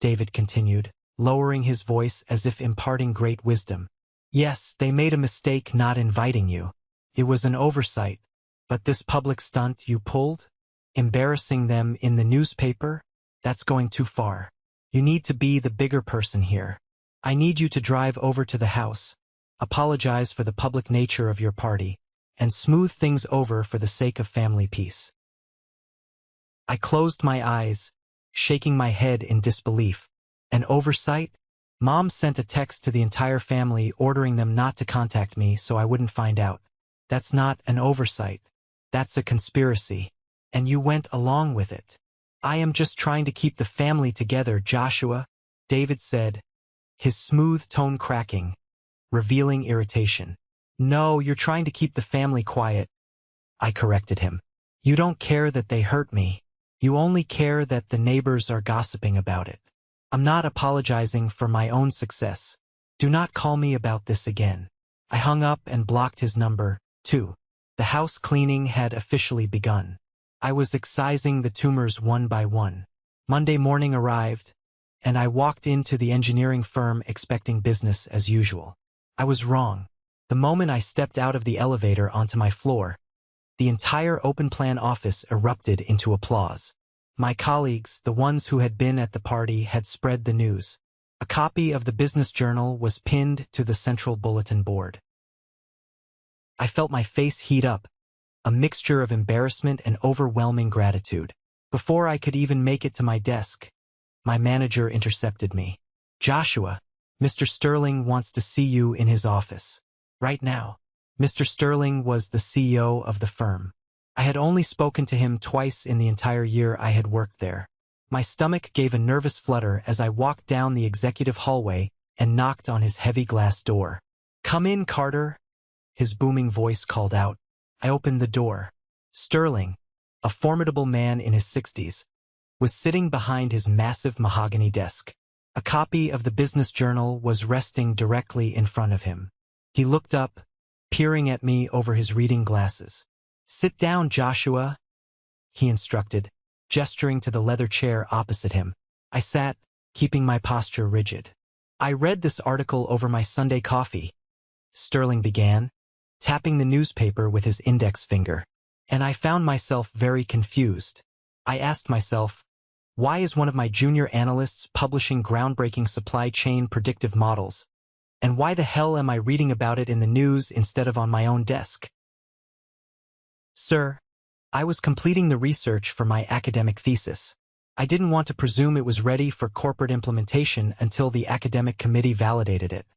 David continued, lowering his voice as if imparting great wisdom. Yes, they made a mistake not inviting you. It was an oversight, but this public stunt you pulled, embarrassing them in the newspaper, that's going too far. You need to be the bigger person here. I need you to drive over to the house, apologize for the public nature of your party, and smooth things over for the sake of family peace. I closed my eyes, shaking my head in disbelief. An oversight? Mom sent a text to the entire family ordering them not to contact me so I wouldn't find out. That's not an oversight. That's a conspiracy. And you went along with it. I am just trying to keep the family together, Joshua, David said, his smooth tone cracking, revealing irritation. No, you're trying to keep the family quiet, I corrected him. You don't care that they hurt me. You only care that the neighbors are gossiping about it. I'm not apologizing for my own success. Do not call me about this again. I hung up and blocked his number, too. The house cleaning had officially begun. I was excising the tumors one by one. Monday morning arrived, and I walked into the engineering firm expecting business as usual. I was wrong. The moment I stepped out of the elevator onto my floor, the entire open-plan office erupted into applause. My colleagues, the ones who had been at the party, had spread the news. A copy of the business journal was pinned to the central bulletin board. I felt my face heat up, a mixture of embarrassment and overwhelming gratitude. Before I could even make it to my desk, my manager intercepted me. "Joshua, Mr. Sterling wants to see you in his office. Right now." Mr. Sterling was the CEO of the firm. I had only spoken to him twice in the entire year I had worked there. My stomach gave a nervous flutter as I walked down the executive hallway and knocked on his heavy glass door. "Come in, Carter," his booming voice called out. I opened the door. Sterling, a formidable man in his 60s, was sitting behind his massive mahogany desk. A copy of the business journal was resting directly in front of him. He looked up, peering at me over his reading glasses. "Sit down, Joshua," he instructed, gesturing to the leather chair opposite him. I sat, keeping my posture rigid. "I read this article over my Sunday coffee," Sterling began, tapping the newspaper with his index finger, "and I found myself very confused. I asked myself, why is one of my junior analysts publishing groundbreaking supply chain predictive models? And why the hell am I reading about it in the news instead of on my own desk?" "Sir, I was completing the research for my academic thesis. I didn't want to presume it was ready for corporate implementation until the academic committee validated it,"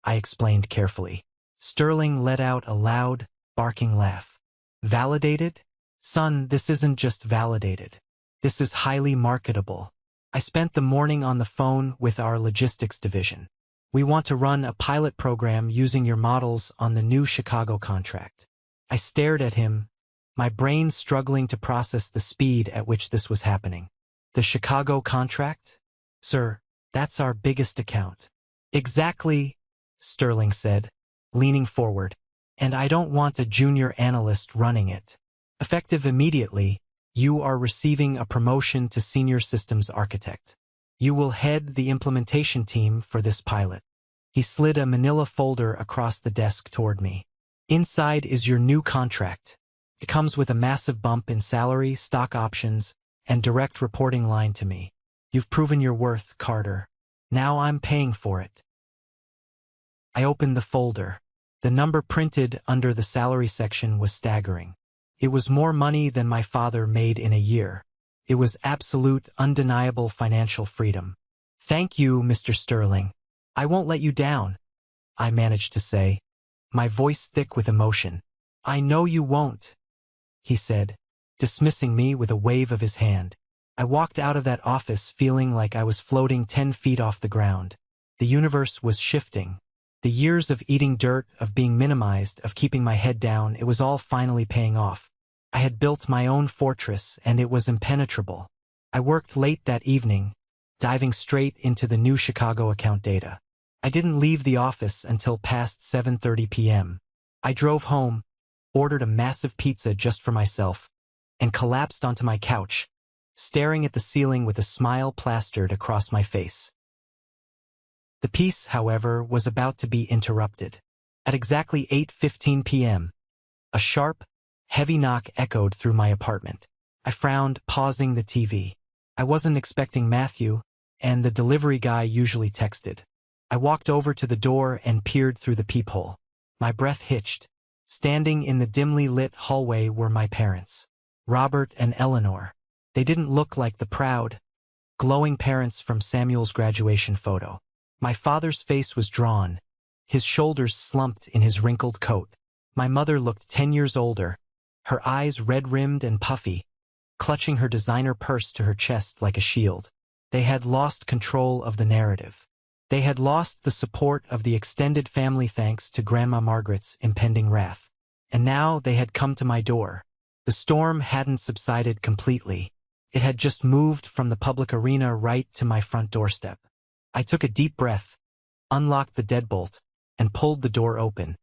I explained carefully. Sterling let out a loud, barking laugh. "Validated? Son, this isn't just validated. This is highly marketable. I spent the morning on the phone with our logistics division. We want to run a pilot program using your models on the new Chicago contract." I stared at him, my brain struggling to process the speed at which this was happening. "The Chicago contract? Sir, that's our biggest account." "Exactly," Sterling said, leaning forward. "And I don't want a junior analyst running it. Effective immediately, you are receiving a promotion to senior systems architect. You will head the implementation team for this pilot." He slid a manila folder across the desk toward me. "Inside is your new contract. It comes with a massive bump in salary, stock options, and direct reporting line to me. You've proven your worth, Carter. Now I'm paying for it." I opened the folder. The number printed under the salary section was staggering. It was more money than my father made in a year. It was absolute, undeniable financial freedom. "Thank you, Mr. Sterling. I won't let you down," I managed to say, my voice thick with emotion. "I know you won't," he said, dismissing me with a wave of his hand. I walked out of that office feeling like I was floating 10 feet off the ground. The universe was shifting. The years of eating dirt, of being minimized, of keeping my head down, it was all finally paying off. I had built my own fortress, and it was impenetrable. I worked late that evening, diving straight into the new Chicago account data. I didn't leave the office until past 7:30 p.m. I drove home, ordered a massive pizza just for myself, and collapsed onto my couch, staring at the ceiling with a smile plastered across my face. The peace, however, was about to be interrupted. At exactly 8:15 p.m., a sharp, heavy knock echoed through my apartment. I frowned, pausing the TV. I wasn't expecting Matthew, and the delivery guy usually texted. I walked over to the door and peered through the peephole. My breath hitched. Standing in the dimly lit hallway were my parents, Robert and Eleanor. They didn't look like the proud, glowing parents from Samuel's graduation photo. My father's face was drawn, his shoulders slumped in his wrinkled coat. My mother looked 10 years older, her eyes red-rimmed and puffy, clutching her designer purse to her chest like a shield. They had lost control of the narrative. They had lost the support of the extended family thanks to Grandma Margaret's impending wrath. And now they had come to my door. The storm hadn't subsided completely. It had just moved from the public arena right to my front doorstep. I took a deep breath, unlocked the deadbolt, and pulled the door open.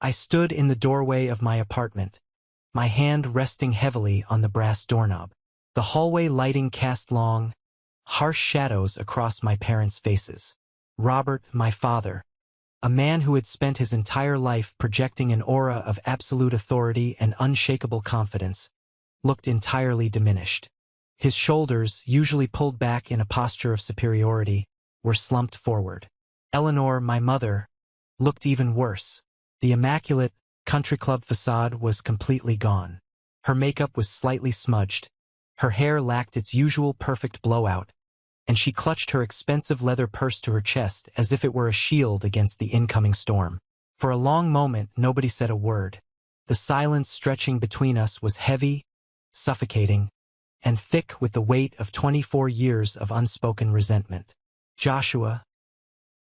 I stood in the doorway of my apartment, my hand resting heavily on the brass doorknob. The hallway lighting cast long, harsh shadows across my parents' faces. Robert, my father, a man who had spent his entire life projecting an aura of absolute authority and unshakable confidence, looked entirely diminished. His shoulders, usually pulled back in a posture of superiority, were slumped forward. Eleanor, my mother, looked even worse. The immaculate country club facade was completely gone. Her makeup was slightly smudged, her hair lacked its usual perfect blowout, and she clutched her expensive leather purse to her chest as if it were a shield against the incoming storm. For a long moment, nobody said a word. The silence stretching between us was heavy, suffocating, and thick with the weight of 24 years of unspoken resentment. Joshua,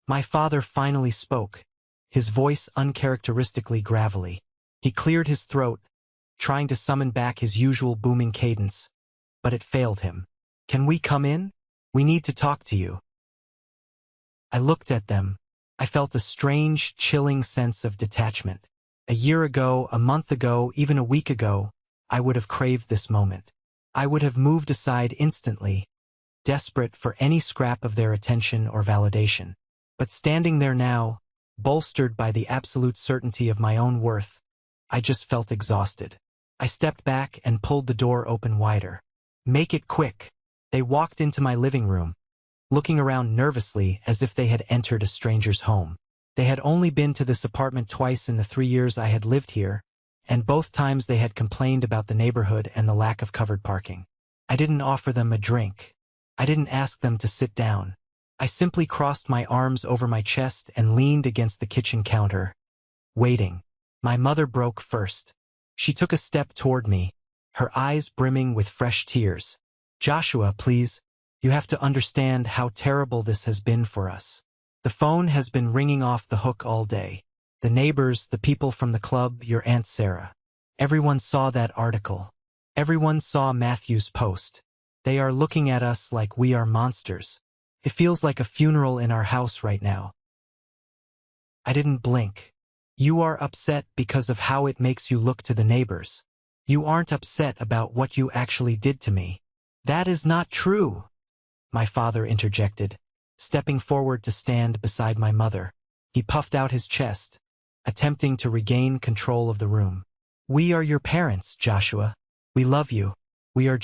my father finally spoke, his voice uncharacteristically gravelly. He cleared his throat, trying to summon back his usual booming cadence, but it failed him. Can we come in? We need to talk to you. I looked at them. I felt a strange, chilling sense of detachment. A year ago, a month ago, even a week ago, I would have craved this moment. I would have moved aside instantly, desperate for any scrap of their attention or validation. But standing there now, bolstered by the absolute certainty of my own worth, I just felt exhausted. I stepped back and pulled the door open wider. Make it quick. They walked into my living room, looking around nervously as if they had entered a stranger's home. They had only been to this apartment twice in the 3 years I had lived here, and both times they had complained about the neighborhood and the lack of covered parking. I didn't offer them a drink. I didn't ask them to sit down. I simply crossed my arms over my chest and leaned against the kitchen counter, waiting. My mother broke first. She took a step toward me, her eyes brimming with fresh tears. Joshua, please, you have to understand how terrible this has been for us. The phone has been ringing off the hook all day. The neighbors, the people from the club, your Aunt Sarah. Everyone saw that article. Everyone saw Matthew's post. They are looking at us like we are monsters. It feels like a funeral in our house right now. I didn't blink. You are upset because of how it makes you look to the neighbors. You aren't upset about what you actually did to me. That is not true, my father interjected, stepping forward to stand beside my mother. He puffed out his chest, attempting to regain control of the room. We are your parents, Joshua. We love you. We are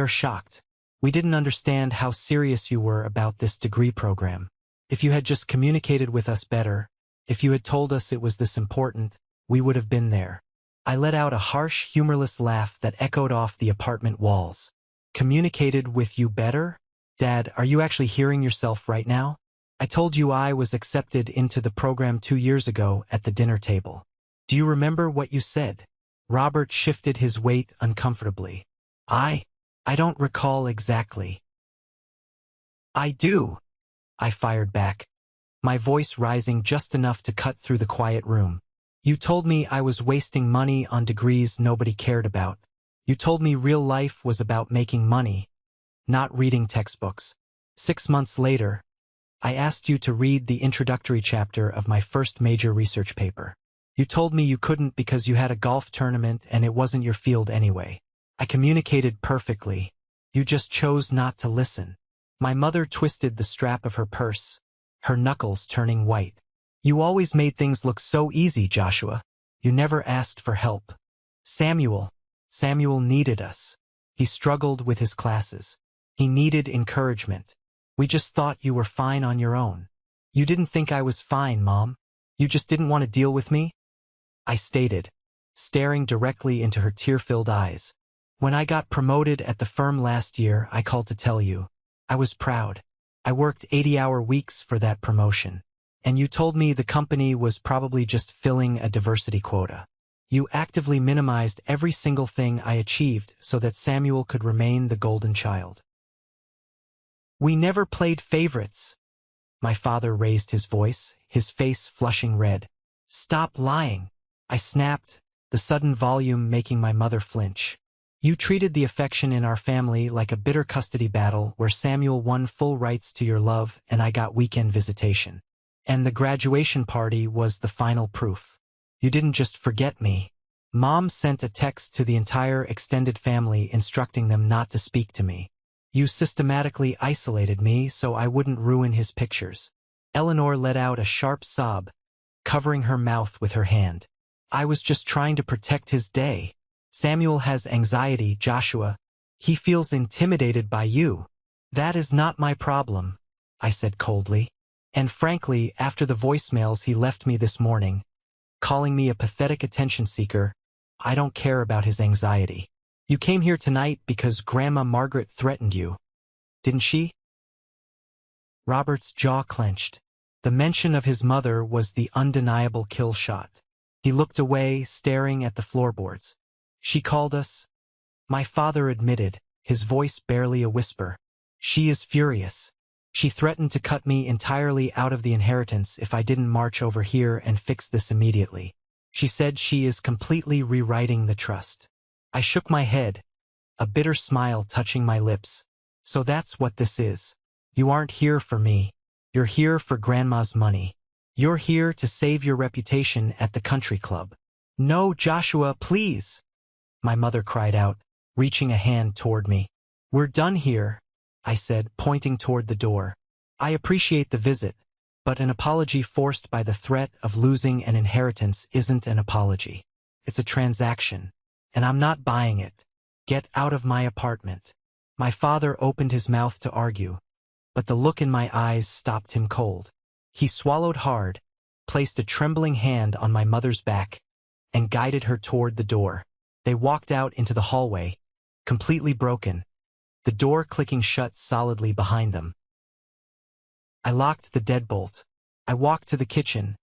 shocked. We didn't understand how serious you were about this degree program. If you had just communicated with us better, if you had told us it was this important, we would have been there. I let out a harsh, humorless laugh that echoed off the apartment walls. Communicated with you better? Dad, are you actually hearing yourself right now? I told you I was accepted into the program 2 years ago at the dinner table. Do you remember what you said? Robert shifted his weight uncomfortably. I don't recall exactly. I do, I fired back, my voice rising just enough to cut through the quiet room. You told me I was wasting money on degrees nobody cared about. You told me real life was about making money, not reading textbooks. 6 months later, I asked you to read the introductory chapter of my first major research paper. You told me you couldn't because you had a golf tournament and it wasn't your field anyway. I communicated perfectly. You just chose not to listen. My mother twisted the strap of her purse, her knuckles turning white. You always made things look so easy, Joshua. You never asked for help. Samuel needed us. He struggled with his classes. He needed encouragement. We just thought you were fine on your own. You didn't think I was fine, Mom. You just didn't want to deal with me? I stated, staring directly into her tear-filled eyes. When I got promoted at the firm last year, I called to tell you. I was proud. I worked 80-hour weeks for that promotion. And you told me the company was probably just filling a diversity quota. You actively minimized every single thing I achieved so that Samuel could remain the golden child. We never played favorites. My father raised his voice, his face flushing red. Stop lying. I snapped, the sudden volume making my mother flinch. You treated the affection in our family like a bitter custody battle where Samuel won full rights to your love and I got weekend visitation. And the graduation party was the final proof. You didn't just forget me. Mom sent a text to the entire extended family instructing them not to speak to me. You systematically isolated me so I wouldn't ruin his pictures. Eleanor let out a sharp sob, covering her mouth with her hand. I was just trying to protect his day. Samuel has anxiety, Joshua. He feels intimidated by you. That is not my problem, I said coldly. And frankly, after the voicemails he left me this morning, calling me a pathetic attention seeker, I don't care about his anxiety. You came here tonight because Grandma Margaret threatened you, didn't she? Robert's jaw clenched. The mention of his mother was the undeniable kill shot. He looked away, staring at the floorboards. She called us. My father admitted, his voice barely a whisper. She is furious. She threatened to cut me entirely out of the inheritance if I didn't march over here and fix this immediately. She said she is completely rewriting the trust. I shook my head, a bitter smile touching my lips. So that's what this is. You aren't here for me. You're here for Grandma's money. You're here to save your reputation at the country club. No, Joshua, please, my mother cried out, reaching a hand toward me. We're done here, I said, pointing toward the door. I appreciate the visit, but an apology forced by the threat of losing an inheritance isn't an apology. It's a transaction, and I'm not buying it. Get out of my apartment. My father opened his mouth to argue, but the look in my eyes stopped him cold. He swallowed hard, placed a trembling hand on my mother's back, and guided her toward the door. They walked out into the hallway, completely broken, the door clicking shut solidly behind them. I locked the deadbolt. I walked to the kitchen,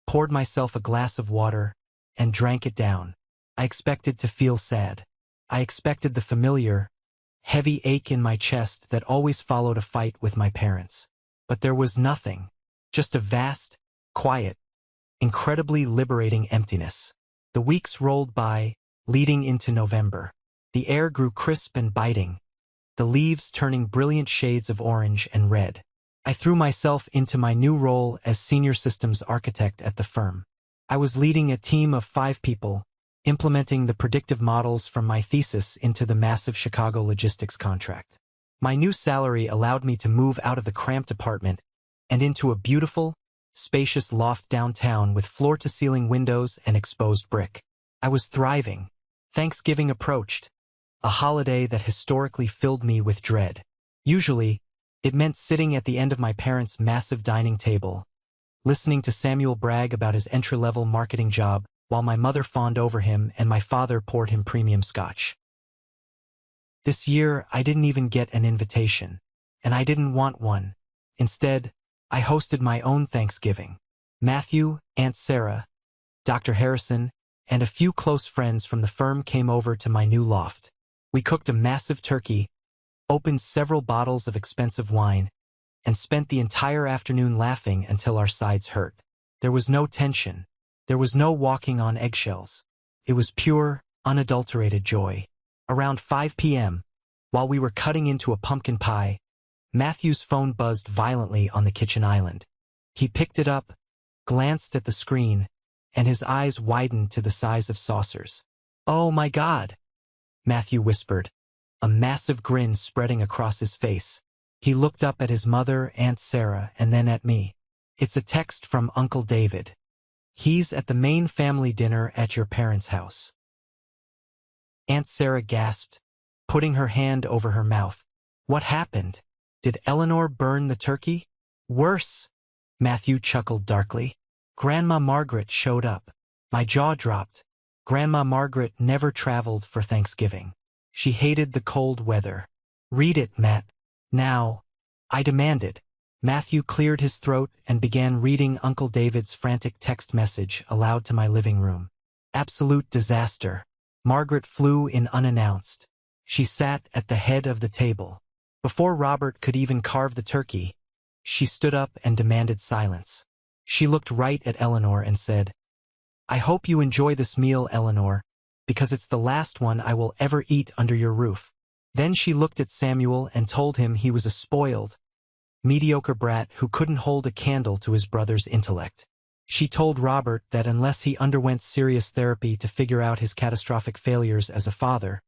poured myself a glass of water, and drank it down. I expected to feel sad. I expected the familiar, heavy ache in my chest that always followed a fight with my parents. But there was nothing, just a vast, quiet, incredibly liberating emptiness. The weeks rolled by, leading into November. The air grew crisp and biting, the leaves turning brilliant shades of orange and red. I threw myself into my new role as senior systems architect at the firm. I was leading a team of 5 people, implementing the predictive models from my thesis into the massive Chicago logistics contract. My new salary allowed me to move out of the cramped apartment and into a beautiful, spacious loft downtown with floor-to-ceiling windows and exposed brick. I was thriving. Thanksgiving approached, a holiday that historically filled me with dread. Usually, it meant sitting at the end of my parents' massive dining table, listening to Samuel brag about his entry-level marketing job while my mother fawned over him and my father poured him premium scotch. This year, I didn't even get an invitation, and I didn't want one. Instead, I hosted my own Thanksgiving. Matthew, Aunt Sarah, Dr. Harrison, and a few close friends from the firm came over to my new loft. We cooked a massive turkey, opened several bottles of expensive wine, and spent the entire afternoon laughing until our sides hurt. There was no tension. There was no walking on eggshells. It was pure, unadulterated joy. Around 5 p.m., while we were cutting into a pumpkin pie, Matthew's phone buzzed violently on the kitchen island. He picked it up, glanced at the screen, and his eyes widened to the size of saucers. "Oh my God," Matthew whispered, a massive grin spreading across his face. He looked up at his mother, Aunt Sarah, and then at me. "It's a text from Uncle David. He's at the main family dinner at your parents' house." Aunt Sarah gasped, putting her hand over her mouth. "What happened? Did Eleanor burn the turkey?" "Worse," Matthew chuckled darkly. "Grandma Margaret showed up." My jaw dropped. Grandma Margaret never traveled for Thanksgiving. She hated the cold weather. "Read it, Matt. Now," I demanded. Matthew cleared his throat and began reading Uncle David's frantic text message aloud to my living room. Absolute disaster. Margaret flew in unannounced. She sat at the head of the table. Before Robert could even carve the turkey, she stood up and demanded silence. She looked right at Eleanor and said, "I hope you enjoy this meal, Eleanor, because it's the last one I will ever eat under your roof." Then she looked at Samuel and told him he was a spoiled, mediocre brat who couldn't hold a candle to his brother's intellect. She told Robert that unless he underwent serious therapy to figure out his catastrophic failures as a father,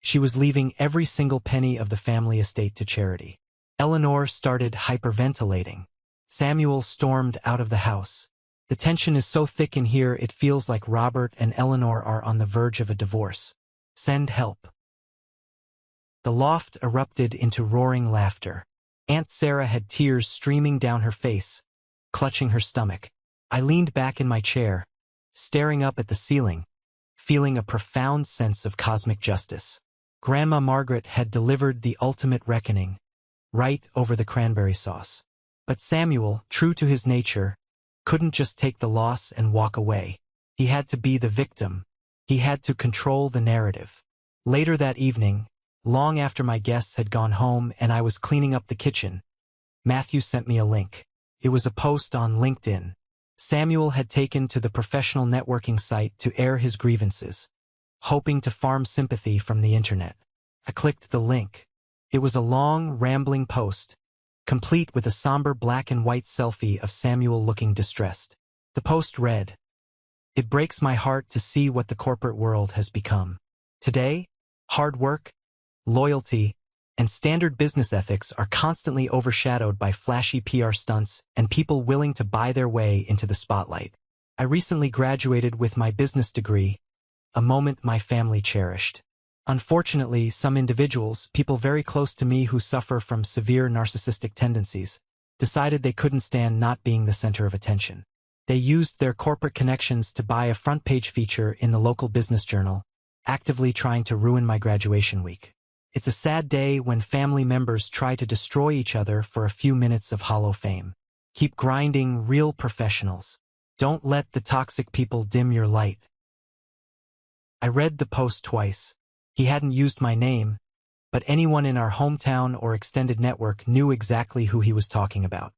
she was leaving every single penny of the family estate to charity. Eleanor started hyperventilating. Samuel stormed out of the house. The tension is so thick in here it feels like Robert and Eleanor are on the verge of a divorce. Send help. The loft erupted into roaring laughter. Aunt Sarah had tears streaming down her face, clutching her stomach. I leaned back in my chair, staring up at the ceiling, feeling a profound sense of cosmic justice. Grandma Margaret had delivered the ultimate reckoning, right over the cranberry sauce. But Samuel, true to his nature, couldn't just take the loss and walk away. He had to be the victim. He had to control the narrative. Later that evening, long after my guests had gone home and I was cleaning up the kitchen, Matthew sent me a link. It was a post on LinkedIn. Samuel had taken to the professional networking site to air his grievances, hoping to farm sympathy from the internet. I clicked the link. It was a long, rambling post, complete with a somber black and white selfie of Samuel looking distressed. The post read, "It breaks my heart to see what the corporate world has become. Today, hard work, loyalty, and standard business ethics are constantly overshadowed by flashy PR stunts and people willing to buy their way into the spotlight. I recently graduated with my business degree, a moment my family cherished. Unfortunately, some individuals, people very close to me who suffer from severe narcissistic tendencies, decided they couldn't stand not being the center of attention. They used their corporate connections to buy a front-page feature in the local business journal, actively trying to ruin my graduation week. It's a sad day when family members try to destroy each other for a few minutes of hollow fame. Keep grinding, real professionals. Don't let the toxic people dim your light." I read the post twice. He hadn't used my name, but anyone in our hometown or extended network knew exactly who he was talking about.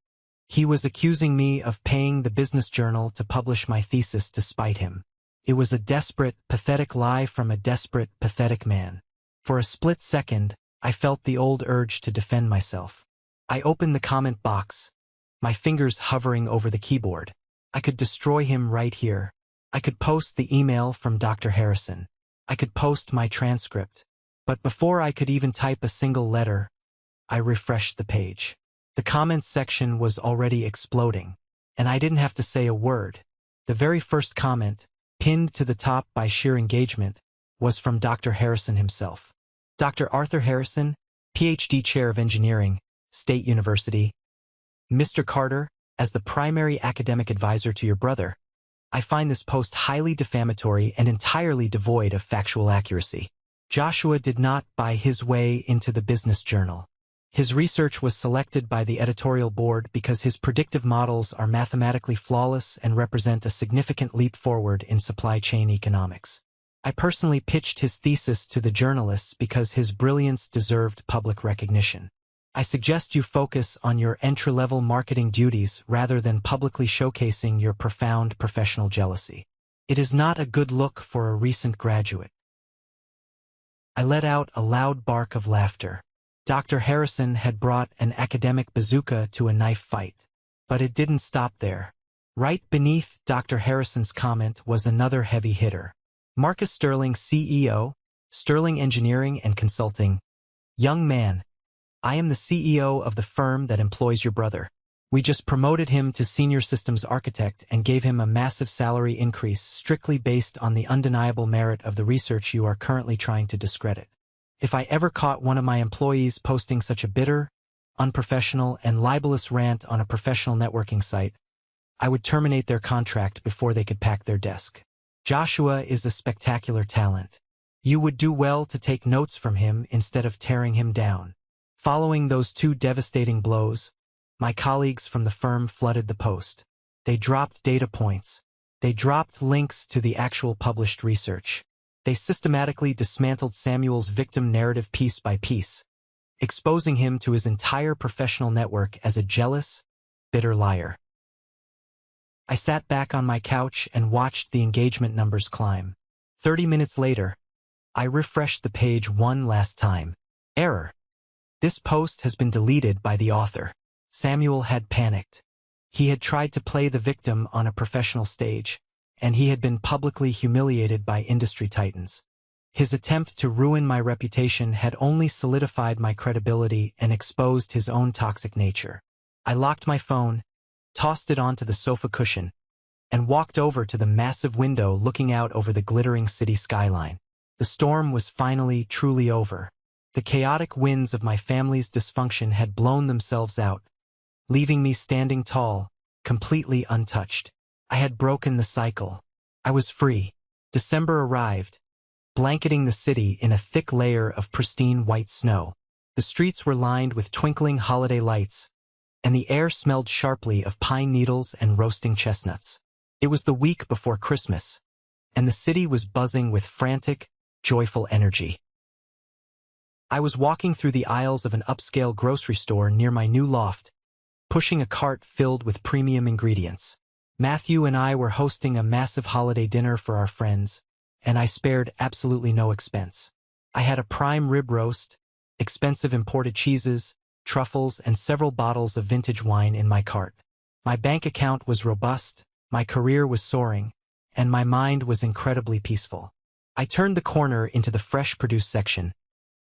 He was accusing me of paying the business journal to publish my thesis to spite him. It was a desperate, pathetic lie from a desperate, pathetic man. For a split second, I felt the old urge to defend myself. I opened the comment box, my fingers hovering over the keyboard. I could destroy him right here. I could post the email from Dr. Harrison. I could post my transcript. But before I could even type a single letter, I refreshed the page. The comments section was already exploding, and I didn't have to say a word. The very first comment, pinned to the top by sheer engagement, was from Dr. Harrison himself. Dr. Arthur Harrison, PhD Chair of Engineering, State University. Mr. Carter, as the primary academic advisor to your brother, I find this post highly defamatory and entirely devoid of factual accuracy. Joshua did not buy his way into the business journal. His research was selected by the editorial board because his predictive models are mathematically flawless and represent a significant leap forward in supply chain economics. I personally pitched his thesis to the journalists because his brilliance deserved public recognition. I suggest you focus on your entry-level marketing duties rather than publicly showcasing your profound professional jealousy. It is not a good look for a recent graduate. I let out a loud bark of laughter. Dr. Harrison had brought an academic bazooka to a knife fight. But it didn't stop there. Right beneath Dr. Harrison's comment was another heavy hitter. Marcus Sterling, CEO, Sterling Engineering and Consulting. Young man, I am the CEO of the firm that employs your brother. We just promoted him to senior systems architect and gave him a massive salary increase strictly based on the undeniable merit of the research you are currently trying to discredit. If I ever caught one of my employees posting such a bitter, unprofessional, and libelous rant on a professional networking site, I would terminate their contract before they could pack their desk. Joshua is a spectacular talent. You would do well to take notes from him instead of tearing him down. Following those two devastating blows, my colleagues from the firm flooded the post. They dropped data points. They dropped links to the actual published research. They systematically dismantled Samuel's victim narrative piece by piece, exposing him to his entire professional network as a jealous, bitter liar. I sat back on my couch and watched the engagement numbers climb. 30 minutes later, I refreshed the page one last time. Error. This post has been deleted by the author. Samuel had panicked. He had tried to play the victim on a professional stage, and he had been publicly humiliated by industry titans. His attempt to ruin my reputation had only solidified my credibility and exposed his own toxic nature. I locked my phone, tossed it onto the sofa cushion, and walked over to the massive window looking out over the glittering city skyline. The storm was finally truly over. The chaotic winds of my family's dysfunction had blown themselves out, leaving me standing tall, completely untouched. I had broken the cycle. I was free. December arrived, blanketing the city in a thick layer of pristine white snow. The streets were lined with twinkling holiday lights, and the air smelled sharply of pine needles and roasting chestnuts. It was the week before Christmas, and the city was buzzing with frantic, joyful energy. I was walking through the aisles of an upscale grocery store near my new loft, pushing a cart filled with premium ingredients. Matthew and I were hosting a massive holiday dinner for our friends, and I spared absolutely no expense. I had a prime rib roast, expensive imported cheeses, truffles, and several bottles of vintage wine in my cart. My bank account was robust, my career was soaring, and my mind was incredibly peaceful. I turned the corner into the fresh produce section,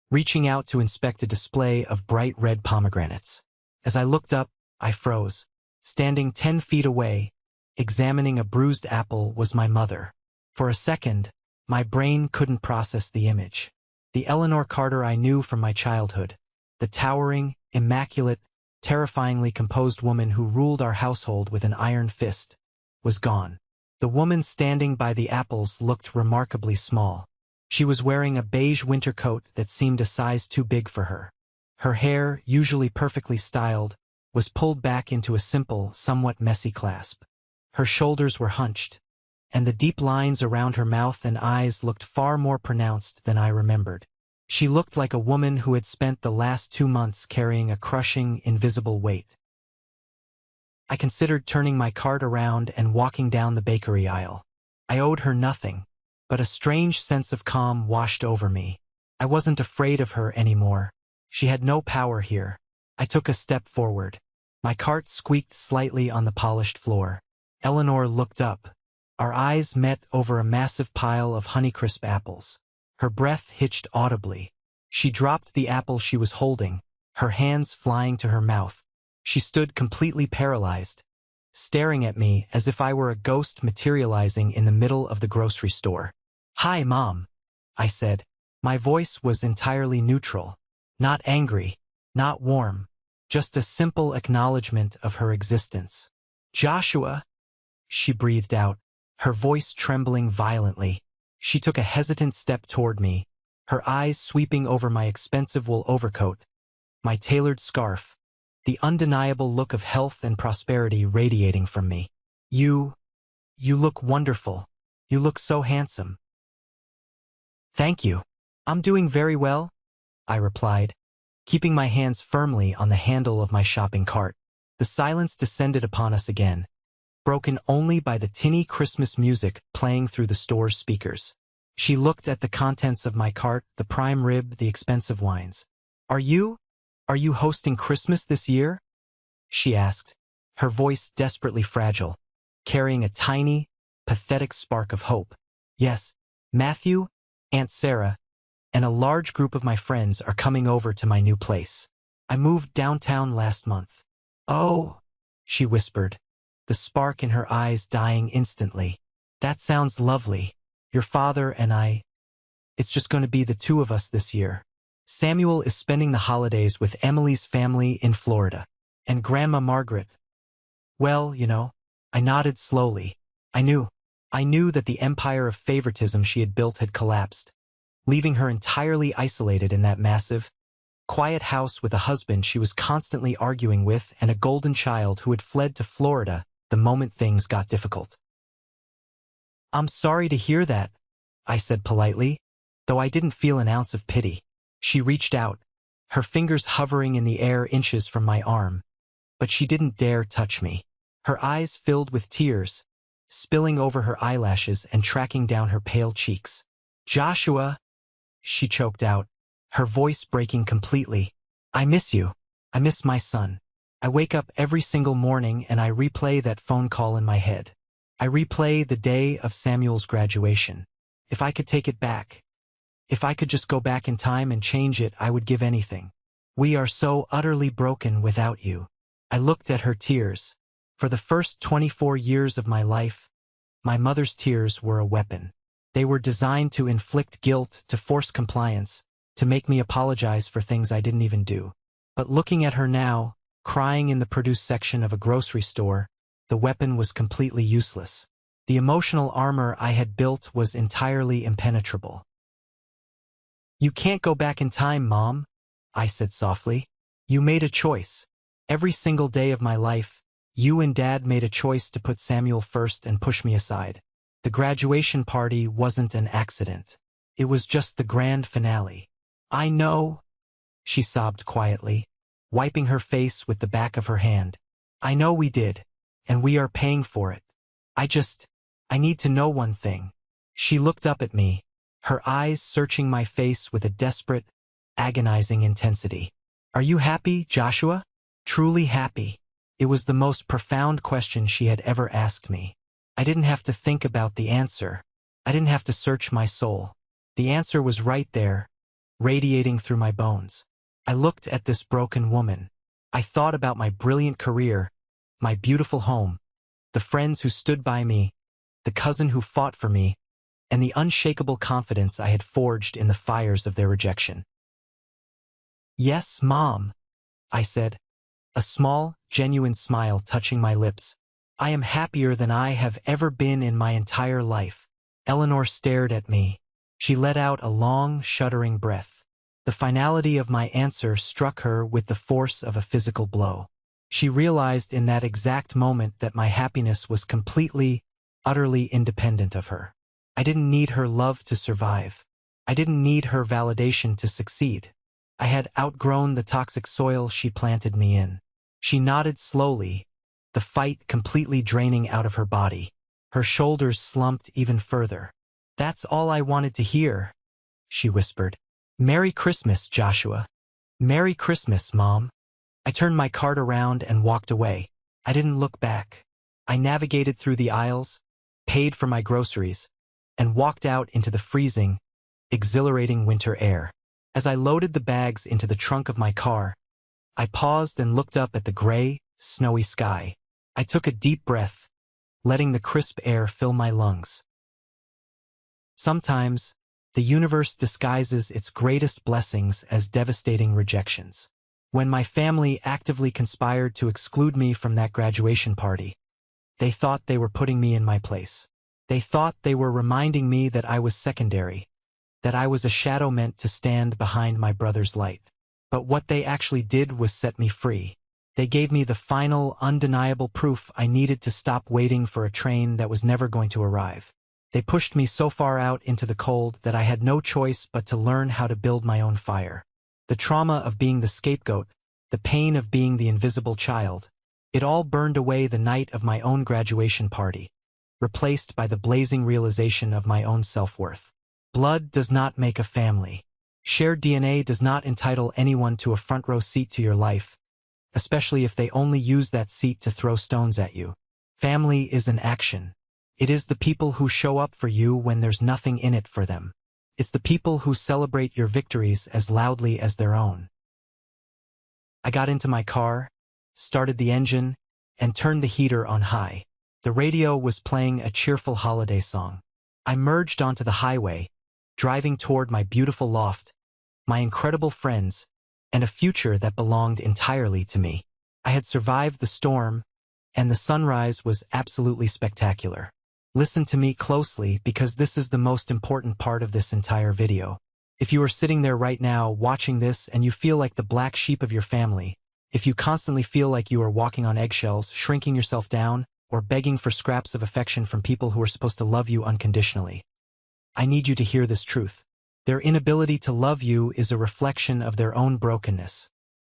reaching out to inspect a display of bright red pomegranates. As I looked up, I froze. Standing 10 feet away, examining a bruised apple, was my mother. For a second, my brain couldn't process the image. The Eleanor Carter I knew from my childhood, the towering, immaculate, terrifyingly composed woman who ruled our household with an iron fist, was gone. The woman standing by the apples looked remarkably small. She was wearing a beige winter coat that seemed a size too big for her. Her hair, usually perfectly styled, was pulled back into a simple, somewhat messy clasp. Her shoulders were hunched, and the deep lines around her mouth and eyes looked far more pronounced than I remembered. She looked like a woman who had spent the last 2 months carrying a crushing, invisible weight. I considered turning my cart around and walking down the bakery aisle. I owed her nothing, but a strange sense of calm washed over me. I wasn't afraid of her anymore. She had no power here. I took a step forward. My cart squeaked slightly on the polished floor. Eleanor looked up. Our eyes met over a massive pile of Honeycrisp apples. Her breath hitched audibly. She dropped the apple she was holding, her hands flying to her mouth. She stood completely paralyzed, staring at me as if I were a ghost materializing in the middle of the grocery store. "Hi, Mom," I said. My voice was entirely neutral. Not angry, not warm, just a simple acknowledgement of her existence. "Joshua," she breathed out, her voice trembling violently. She took a hesitant step toward me, her eyes sweeping over my expensive wool overcoat, my tailored scarf, the undeniable look of health and prosperity radiating from me. You look wonderful. You look so handsome." "Thank you. I'm doing very well," I replied, keeping my hands firmly on the handle of my shopping cart. The silence descended upon us again, broken only by the tinny Christmas music playing through the store's speakers. She looked at the contents of my cart, the prime rib, the expensive wines. Are you hosting Christmas this year?" she asked, her voice desperately fragile, carrying a tiny, pathetic spark of hope. "Yes, Matthew, Aunt Sarah, and a large group of my friends are coming over to my new place. I moved downtown last month." "Oh," she whispered, the spark in her eyes dying instantly. "That sounds lovely. Your father and I. It's just going to be the two of us this year. Samuel is spending the holidays with Emily's family in Florida. And Grandma Margaret. Well, I nodded slowly. I knew that the empire of favoritism she had built had collapsed, leaving her entirely isolated in that massive, quiet house with a husband she was constantly arguing with and a golden child who had fled to Florida the moment things got difficult. "I'm sorry to hear that," I said politely, though I didn't feel an ounce of pity. She reached out, her fingers hovering in the air inches from my arm, but she didn't dare touch me. Her eyes filled with tears, spilling over her eyelashes and tracking down her pale cheeks. "Joshua," she choked out, her voice breaking completely. "I miss you. I miss my son. I wake up every single morning and I replay that phone call in my head. I replay the day of Samuel's graduation. If I could take it back, if I could just go back in time and change it, I would give anything. We are so utterly broken without you. I looked at her tears. For the first 24 years of my life, my mother's tears were a weapon. They were designed to inflict guilt, to force compliance, to make me apologize for things I didn't even do. But looking at her now, crying in the produce section of a grocery store, the weapon was completely useless. The emotional armor I had built was entirely impenetrable. "You can't go back in time, Mom," I said softly. "You made a choice. Every single day of my life, you and Dad made a choice to put Samuel first and push me aside. The graduation party wasn't an accident. It was just the grand finale." "I know," she sobbed quietly, wiping her face with the back of her hand. "I know we did, and we are paying for it. I need to know one thing." She looked up at me, her eyes searching my face with a desperate, agonizing intensity. "Are you happy, Joshua? Truly happy?" It was the most profound question she had ever asked me. I didn't have to think about the answer. I didn't have to search my soul. The answer was right there, radiating through my bones. I looked at this broken woman. I thought about my brilliant career, my beautiful home, the friends who stood by me, the cousin who fought for me, and the unshakable confidence I had forged in the fires of their rejection. "Yes, Mom," I said, a small, genuine smile touching my lips. "I am happier than I have ever been in my entire life." Eleanor stared at me. She let out a long, shuddering breath. The finality of my answer struck her with the force of a physical blow. She realized in that exact moment that my happiness was completely, utterly independent of her. I didn't need her love to survive. I didn't need her validation to succeed. I had outgrown the toxic soil she planted me in. She nodded slowly, the fight completely draining out of her body. Her shoulders slumped even further. "That's all I wanted to hear," she whispered. "Merry Christmas, Joshua." "Merry Christmas, Mom." I turned my cart around and walked away. I didn't look back. I navigated through the aisles, paid for my groceries, and walked out into the freezing, exhilarating winter air. As I loaded the bags into the trunk of my car, I paused and looked up at the gray, snowy sky. I took a deep breath, letting the crisp air fill my lungs. Sometimes, the universe disguises its greatest blessings as devastating rejections. When my family actively conspired to exclude me from that graduation party, they thought they were putting me in my place. They thought they were reminding me that I was secondary, that I was a shadow meant to stand behind my brother's light. But what they actually did was set me free. They gave me the final, undeniable proof I needed to stop waiting for a train that was never going to arrive. They pushed me so far out into the cold that I had no choice but to learn how to build my own fire. The trauma of being the scapegoat, the pain of being the invisible child, it all burned away the night of my own graduation party, replaced by the blazing realization of my own self-worth. Blood does not make a family. Shared DNA does not entitle anyone to a front-row seat to your life, especially if they only use that seat to throw stones at you. Family is an action. It is the people who show up for you when there's nothing in it for them. It's the people who celebrate your victories as loudly as their own. I got into my car, started the engine, and turned the heater on high. The radio was playing a cheerful holiday song. I merged onto the highway, driving toward my beautiful loft, my incredible friends, and a future that belonged entirely to me. I had survived the storm, and the sunrise was absolutely spectacular. Listen to me closely because this is the most important part of this entire video. If you are sitting there right now watching this and you feel like the black sheep of your family, if you constantly feel like you are walking on eggshells, shrinking yourself down, or begging for scraps of affection from people who are supposed to love you unconditionally, I need you to hear this truth. Their inability to love you is a reflection of their own brokenness,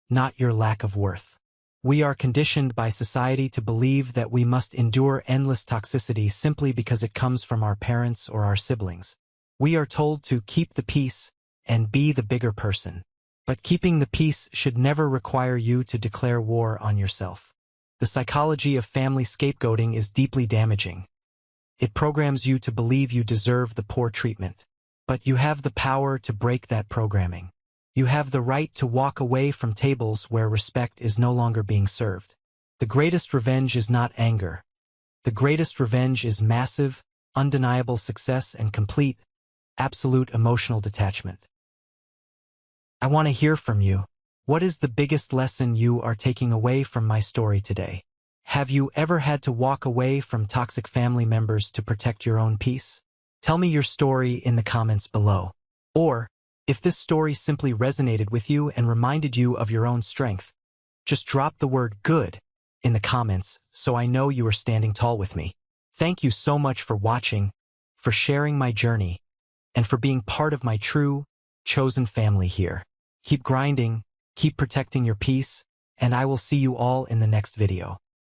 not your lack of worth. We are conditioned by society to believe that we must endure endless toxicity simply because it comes from our parents or our siblings. We are told to keep the peace and be the bigger person. But keeping the peace should never require you to declare war on yourself. The psychology of family scapegoating is deeply damaging. It programs you to believe you deserve the poor treatment. But you have the power to break that programming. You have the right to walk away from tables where respect is no longer being served. The greatest revenge is not anger. The greatest revenge is massive, undeniable success and complete, absolute emotional detachment. I want to hear from you. What is the biggest lesson you are taking away from my story today? Have you ever had to walk away from toxic family members to protect your own peace? Tell me your story in the comments below. Or, if this story simply resonated with you and reminded you of your own strength, just drop the word good in the comments so I know you are standing tall with me. Thank you so much for watching, for sharing my journey, and for being part of my true, chosen family here. Keep grinding, keep protecting your peace, and I will see you all in the next video.